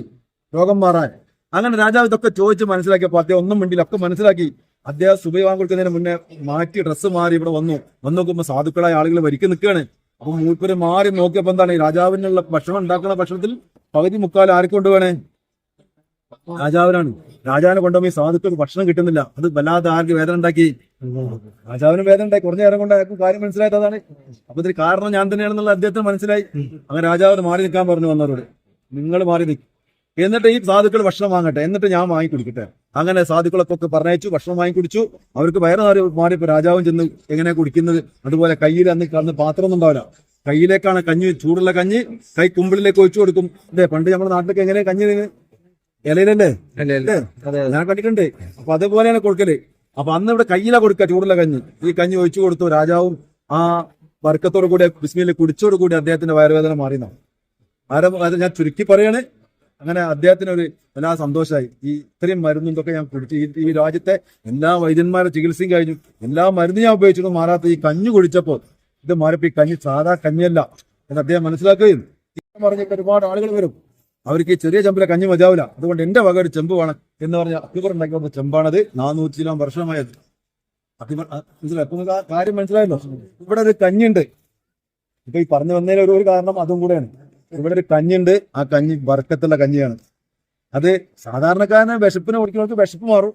S1: രോഗം മാറാൻ. അങ്ങനെ രാജാവ് ഇതൊക്കെ ചോദിച്ച് മനസ്സിലാക്കിയപ്പോൾ അദ്ദേഹം ഒന്നും മിണ്ടില്ല, ഒക്കെ മനസ്സിലാക്കി. അദ്ദേഹം സുബഹി ബാങ്ക് കൊടുക്കുന്നതിന് മുന്നേ മാറ്റി ഡ്രസ്സ് മാറി ഇവിടെ വന്നു നോക്കുമ്പോൾ സാധുക്കളായ ആളുകൾ വരിക്ക് നിൽക്കുകയാണ്. അപ്പൊ മൂപ്പര് മാറി നോക്കിയപ്പോ എന്താണ്? ഈ രാജാവിനുള്ള ഭക്ഷണം ഉണ്ടാക്കുന്ന ഭക്ഷണത്തിൽ പകുതി മുക്കാൽ ആർക്ക് കൊണ്ടുപോകണേ? രാജാവിനാണ്. രാജാവിനെ കൊണ്ടുപോയി സാധുക്കൾക്ക് ഭക്ഷണം കിട്ടുന്നില്ല. അത് വല്ലാതെ ആർക്ക് വേദന ഉണ്ടാക്കി? രാജാവിന് വേദന ഉണ്ടായി. കുറഞ്ഞ നേരം കൊണ്ട് ആർക്കും കാര്യം മനസ്സിലായതാണ്. അപ്പൊ ഇതിന് കാരണം ഞാൻ തന്നെയാണെന്നുള്ള അദ്ദേഹത്തിന് മനസ്സിലായി. അങ്ങനെ രാജാവിന് മാറി നിൽക്കാൻ പറഞ്ഞു വന്നവരോട്, നിങ്ങൾ മാറി നിൽക്കും, എന്നിട്ട് ഈ സാധുക്കൾ ഭക്ഷണം വാങ്ങട്ടെ, എന്നിട്ട് ഞാൻ വാങ്ങി കുടിക്കട്ടെ. അങ്ങനെ സാധുക്കളൊക്കെ പറഞ്ഞയച്ചു, ഭക്ഷണം വാങ്ങി കുടിച്ചു. അവർക്ക് വയറ് മാറിയപ്പോ രാജാവും ചെന്ന് എങ്ങനെയാ കുടിക്കുന്നത്? അതുപോലെ കയ്യിൽ അന്ന് പാത്രം ഒന്നും ഉണ്ടാവില്ല, കയ്യിലേക്കാണ് കഞ്ഞി, ചൂടുള്ള കഞ്ഞി കൈ കുമ്പിളിലേക്ക് ഒഴിച്ചു കൊടുക്കും. അല്ലേ? പണ്ട് നമ്മുടെ നാട്ടിലേക്ക് എങ്ങനെയാ കഞ്ഞി? ഇലയിലല്ലേ? ഞാൻ കണ്ടിട്ടുണ്ട്. അപ്പൊ അതേപോലെയാണ് കൊടുക്കല്. അപ്പൊ അന്ന് ഇവിടെ കയ്യിലാ കൊടുക്കുക ചൂടുള്ള കഞ്ഞി. ഈ കഞ്ഞി ഒഴിച്ചു കൊടുത്തു. രാജാവും ആ വർക്കത്തോടു കൂടി ബിസ്മിയിൽ കുടിച്ചോടുകൂടി അദ്ദേഹത്തിന്റെ വയറുവേദന മാറിയെന്നാണ്. അത് ഞാൻ ചുരുക്കി പറയാണ്. അങ്ങനെ അദ്ദേഹത്തിന് ഒരു എല്ലാ സന്തോഷമായി. ഈ ഇത്രയും മരുന്നും ഇതൊക്കെ ഞാൻ കുടിച്ചു, ഈ രാജ്യത്തെ എല്ലാ വൈദ്യന്മാരുടെ ചികിത്സയും കഴിഞ്ഞു, എല്ലാ മരുന്നും ഞാൻ ഉപയോഗിച്ചിട്ടും മാറാത്ത ഈ കഞ്ഞി കുടിച്ചപ്പോൾ ഇത് മാറിപ്പോ ഈ കഞ്ഞി സാധാ കഞ്ഞിയല്ല എന്ന് അദ്ദേഹം മനസ്സിലാക്കുകയും പറഞ്ഞിട്ട് ഒരുപാട് ആളുകൾ വരും. അവർക്ക് ഈ ചെറിയ ചെമ്പിലെ കഞ്ഞി മതിയാവില്ല, അതുകൊണ്ട് എന്റെ വക ഒരു ചെമ്പ് വേണം എന്ന് പറഞ്ഞ അക്ബർ ഉണ്ടാക്കി വന്ന ചെമ്പാണത്. 400 വർഷമായത്. മനസ്സിലായി? അപ്പൊ നിങ്ങൾക്ക് ആ കാര്യം മനസ്സിലായല്ലോ. ഇവിടെ ഒരു കഞ്ഞിണ്ട്. ഇപ്പൊ ഈ പറഞ്ഞു വന്നതിന് ഒരു കാരണം അതും കൂടെയാണ്. ഇവിടെ ഒരു കഞ്ഞിണ്ട്. ആ കഞ്ഞി ബർക്കത്തുള്ള കഞ്ഞിയാണ്. അത് സാധാരണക്കാരനെ വിശപ്പിനെ കുടിക്കുന്നവർക്ക് വിശപ്പ് മാറും.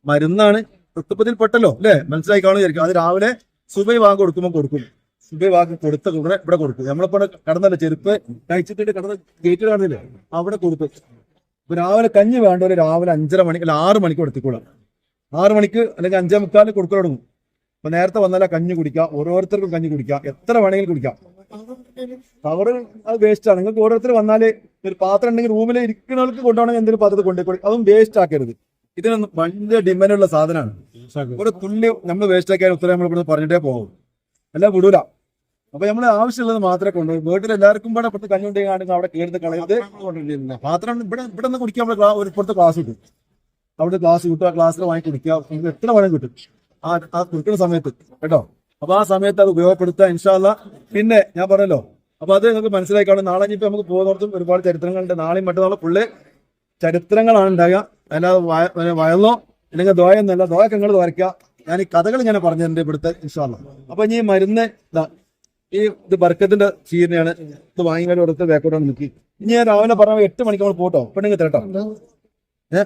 S1: മരുന്നാണ്. വൃത്തപ്പത്തിൽ പെട്ടല്ലോ അല്ലെ, മനസ്സിലായി കാണുമായിരിക്കും. അത് രാവിലെ സുബൈ വാങ്ങി കൊടുക്കുമ്പോൾ കൊടുക്കും. സുബൈ വാങ്ങി കൊടുത്ത കൂടെ ഇവിടെ കൊടുക്കും. നമ്മളിപ്പോ കടന്നല്ലേ, ചെരുപ്പ് കഴിച്ചിട്ട് കടന്ന് ഗേറ്റിൽ കാണുന്നില്ലേ, അവിടെ കൊടുക്കും. ഇപ്പൊ രാവിലെ കഞ്ഞി വേണ്ടവര് രാവിലെ 5:30 മണിക്ക് അല്ല 6 മണിക്ക് കൊടുത്തിക്കോളാം. 6 മണിക്ക് അല്ലെങ്കിൽ 5:45 കൊടുക്കാൻ തുടങ്ങും. അപ്പൊ നേരത്തെ വന്നാലേ കഞ്ഞി കുടിക്കാം. ഓരോരുത്തർക്കും കഞ്ഞി കുടിക്കാം, എത്ര വേണമെങ്കിലും കുടിക്കാം. കവറ് അത് വേസ്റ്റ് ആണ്. നിങ്ങൾക്ക് ഓരോരുത്തർ വന്നാല് ഒരു പാത്രം ഉണ്ടെങ്കിൽ റൂമിൽ ഇരിക്കുന്നവർക്ക് കൊണ്ടുപോകണമെങ്കിൽ എന്തെങ്കിലും പാത്രത്തിൽ കൊണ്ടുപോയി അതും വേസ്റ്റ് ആക്കരുത്. ഇതിനൊന്നും വലിയ ഡിമാൻഡുള്ള സാധനമാണ്. ഒരു തുള്ളി നമ്മൾ വേസ്റ്റ് ആക്കിയാൽ ഉത്തരം നമ്മൾ ഇവിടെ പറഞ്ഞിട്ടേ പോകും, എല്ലാം വിടൂല. അപ്പൊ നമ്മൾ ആവശ്യമുള്ളത് മാത്രമേ കൊണ്ടുപോകും. വീട്ടിൽ എല്ലാവർക്കും ഇവിടെ ഇപ്പോഴത്തെ കഞ്ഞി ഉണ്ടെങ്കിൽ അവിടെ കേടുത്ത് കളയരുത്. പാത്രം ഇവിടെ നിന്ന് കുടിക്കാൻ ഒരു ഇപ്പോഴത്തെ ക്ലാസ് കിട്ടും. അവിടെ ക്ലാസ് കിട്ടും. ആ ക്ലാസ്സിൽ വാങ്ങി കുടിക്കുക. നിങ്ങൾക്ക് എത്ര വേണം കിട്ടും ആ കുടിക്കുന്ന സമയത്ത് കേട്ടോ. അപ്പൊ ആ സമയത്ത് അത് ഉപയോഗപ്പെടുത്തുക ഇൻഷാ അല്ലാ. പിന്നെ ഞാൻ പറഞ്ഞല്ലോ, അപ്പൊ അത് നിങ്ങൾക്ക് മനസ്സിലായിക്കാണും. നാളെ ഇനിയിപ്പോ നമുക്ക് പോകുന്നിടത്തും ഒരുപാട് ചരിത്രങ്ങളുണ്ട്. നാളെയും മറ്റന്നാളും ഫുള്ള് ചരിത്രങ്ങളാണ് ഉണ്ടാകുക. അല്ലാതെ വയലോ അല്ലെങ്കിൽ ദോയൊന്നല്ല. ദോയൊക്കെ നിങ്ങൾ ദോരയ്ക്കുക. ഞാൻ ഈ കഥകൾ ഇങ്ങനെ പറഞ്ഞതിന്റെ ഇവിടുത്തെ ഇൻഷാ അല്ലാ. അപ്പൊ ഇനി മരുന്ന് ഇത് ബർക്കത്തിന്റെ ചീരനെയാണ്. ഇത് വാങ്ങിക്കാൻ കൊടുത്ത് വേക്കോട്ടാണ് നിൽക്കി. ഇനി ഞാൻ രാവിലെ പറഞ്ഞ 8 മണിക്ക് നമ്മൾ പോട്ടോ. പെണ്ണെങ്കിൽ തരട്ടോ.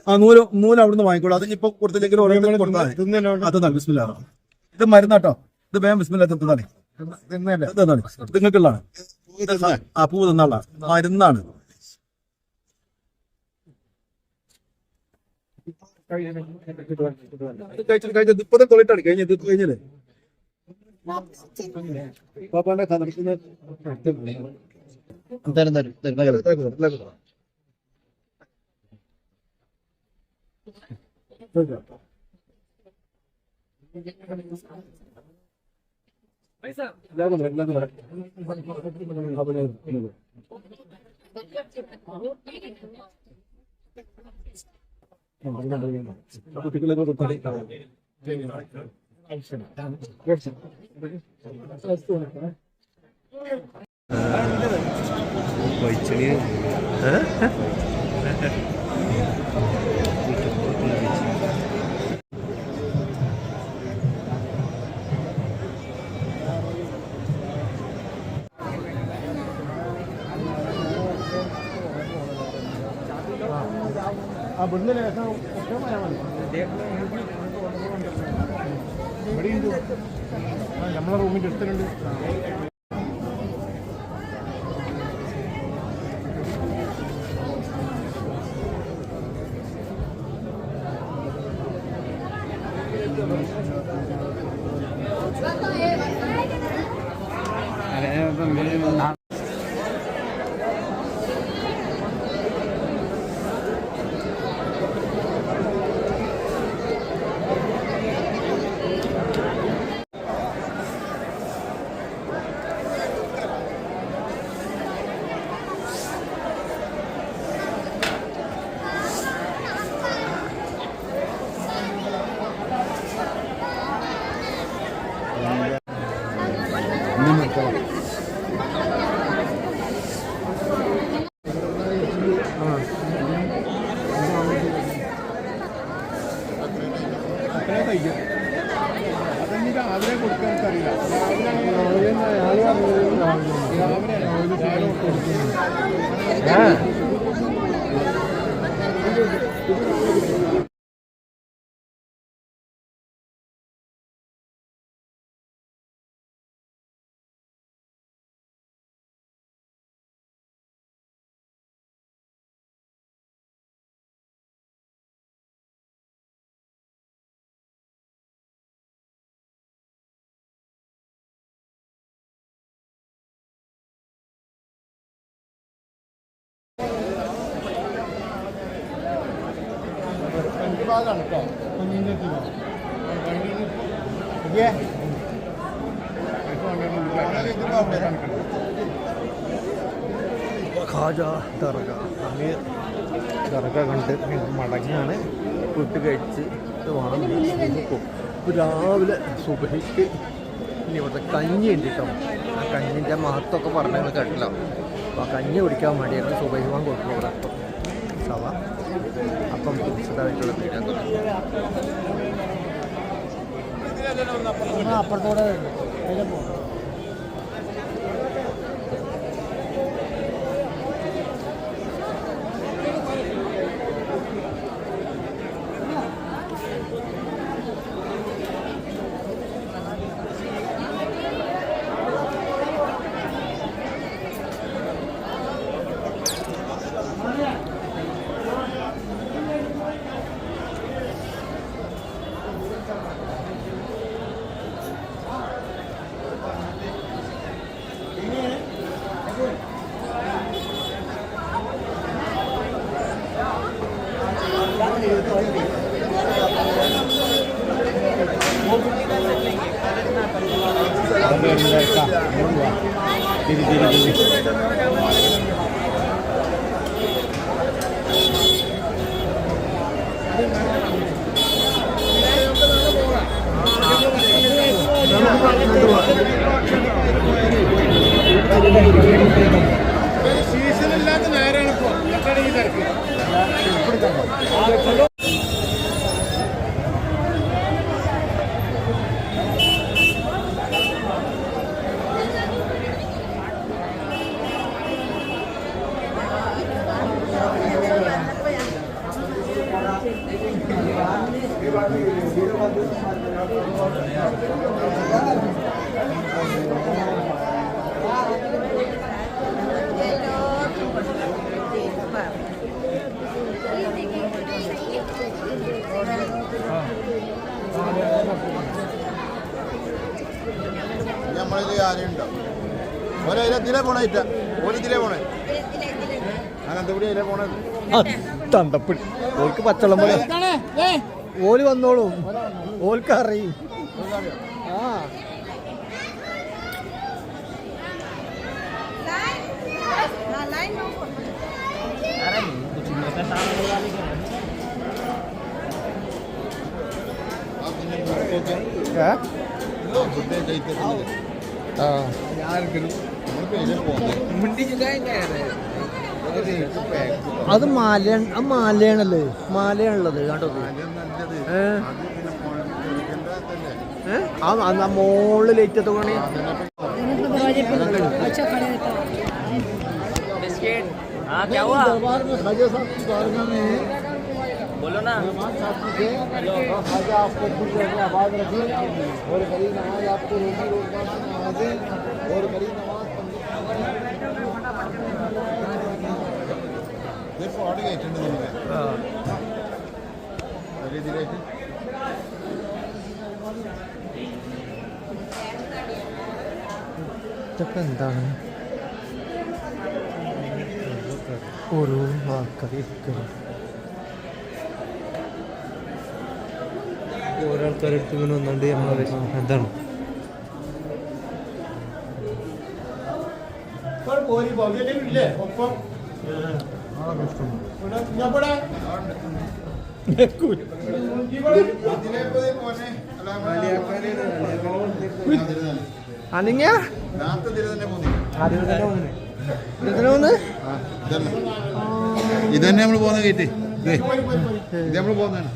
S1: ആ നൂല് അവിടുന്ന് വാങ്ങിക്കോളൂ. അത് ഇപ്പൊ കൊടുത്തില്ലെങ്കിൽ ഓരോരുത്തരും കൊടുത്താൽ അത് ബിസ്മില്ലാ. ഇത് മരുന്നാട്ടോ. ഇത് വേഗം ബിസ്മില്ലാ തിന്നാണ്. ഇത് നിങ്ങൾക്കുള്ളതാണ്. ആ പൂ തിന്നുള്ള മരുന്നാണ്. കഴിച്ചത് ഇപ്പത്തെ തൊളിട്ടാണ് കഴിഞ്ഞത്. ഇത് കഴിഞ്ഞല്ലേ പാപ്പാന്റെ കുട്ടികളെ നമ്മളെ റൂമിന്റെ അടുത്തുണ്ട്. രാവിലെ കൊടുക്കാൻ അറിയില്ല. ഭാഗമാണ് കേട്ടോ. ഖാജ ദർഗ അമീർ ദർഗ കണ്ട് മടങ്ങാണ്. ഫുഡ് കഴിച്ച് വാങ്ങി പോകും. രാവിലെ സുബഹിക്ക്
S2: പിന്നെ ഇവിടുത്തെ കഞ്ഞി ഉണ്ട് കേട്ടോ. ആ കഞ്ഞിൻ്റെ മഹത്വമൊക്കെ പറഞ്ഞ് നിങ്ങൾ കേട്ടില്ല. അപ്പോൾ ആ കഞ്ഞി കുടിക്കാൻ വേണ്ടിയായിരുന്നു സുബൈമാൻ കൊടുക്കും ഇവിടെ. സവ അപ്പം വിശദമായിട്ടുള്ള അപ്പുറത്തോടെ
S5: സീസണില്ലാത്ത നേരമാണ് ഇപ്പോൾ ഈ തിരക്ക്.
S6: നമ്മളിത് ആരും ഉണ്ടാവും ഒരതിലെ പോണേറ്റ ഓലിതിലേ പോണേ അനന്തപുരി അതിലേ പോണത്
S2: തണ്ടപ്പിടി ഓൽക്ക് പച്ചവെള്ളം പോലെ ഓല് വന്നോളും. ഓൽക്ക് അറിയും. ആ അത് മാലയാണല്ലേ, മാലയാണുള്ളത് കേട്ടോ. മോളില് ലൈറ്റ് എത്തുകയാണെ
S3: बोलो ना
S6: खाजा आपको खुश रखे, आबाद रखे और बड़ी नमाज आपको रोजी रोजगार से नवाजे और बड़ी नमाज देखो आड़ गए ठंड दिन में धीरे धीरे
S2: ഇതൊക്കെ എന്താണ്? ഓരോ ആൾക്കാർ ഓരോ ആൾക്കാരെടുത്ത് ഇങ്ങനെ വന്നുകൊണ്ട് നമ്മൾ എന്താണ് അനിങ്ങ
S6: ഇതന്നെ നമ്മൾ പോകുന്ന ഗേറ്റ് ഇത് നമ്മൾ പോകുന്നതാണ്.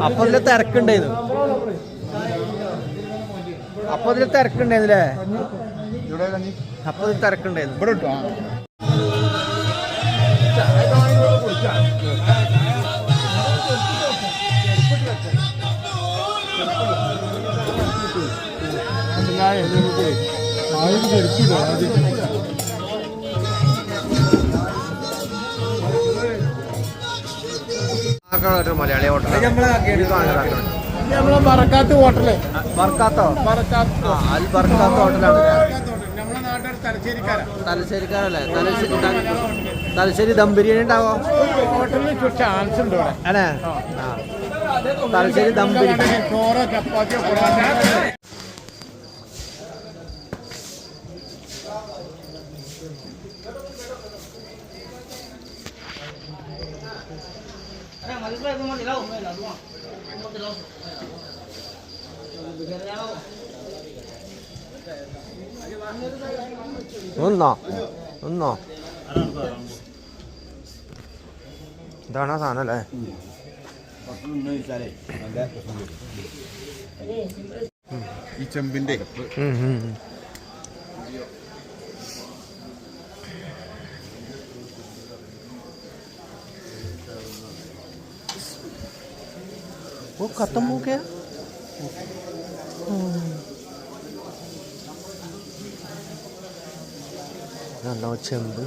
S2: അപ്പൊ അതില് തിരക്കുണ്ടായിരുന്നു. അപ്പൊ അതില് തിരക്കുണ്ടായിരുന്നില്ലേ?
S6: ഇവിടെ കഞ്ഞി
S2: അപ്പൊ അതിൽ തിരക്കുണ്ടായിരുന്നു.
S6: ഇവിടെ ഇട്ടോ
S2: മലയാളി ഹോട്ടൽ
S5: നമ്മളെ ബറക്കാത്ത് ഹോട്ടല്
S2: ബർക്കാത്തോ? അൽ ബർക്കാത്ത് ഹോട്ടലാണ്.
S5: നമ്മളെ നാട്ടിൽ തലശ്ശേരിക്കാരാ.
S2: തലശ്ശേരിക്കാരല്ലേ? തലശ്ശേരി ദം ബിരിയാണി ഉണ്ടാവോ?
S5: ഹോട്ടലിന് ചാൻസ് ഉണ്ട് ഇവിടെ.
S2: അല്ലേ? തലശ്ശേരി ദം ബിരിയാണി.
S5: ചോറോ ചപ്പാത്തിയോ കൂടാതെ
S4: Hãy subscribe cho kênh Ghiền Mì Gõ để không bỏ lỡ những video hấp dẫn.
S2: ഒന്നോ ഒന്നോ ഇതാണ് ആ സാധനം അല്ലേ?
S5: ഈ ചെമ്പിന്റെ
S2: वो खत्म हो गया। നല്ല ചെമ്പ്.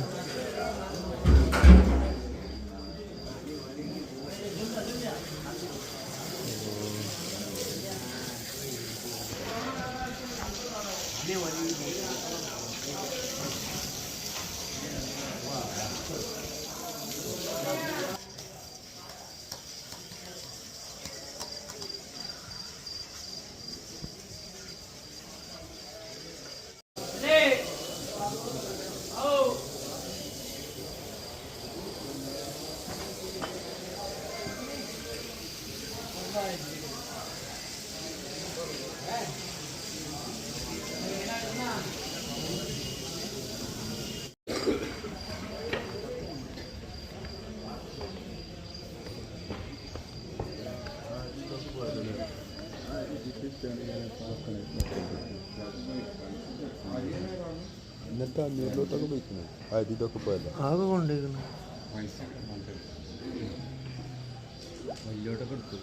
S7: എന്നിട്ട് അഞ്ഞൂറിലോട്ടൊക്കെ പോയിക്കുന്നു. ഇതൊക്കെ പോയല്ലോ.
S2: ആകെ കൊണ്ടിരിക്കുന്നു.
S1: വലിയോട്ടൊക്കെ എടുത്തു.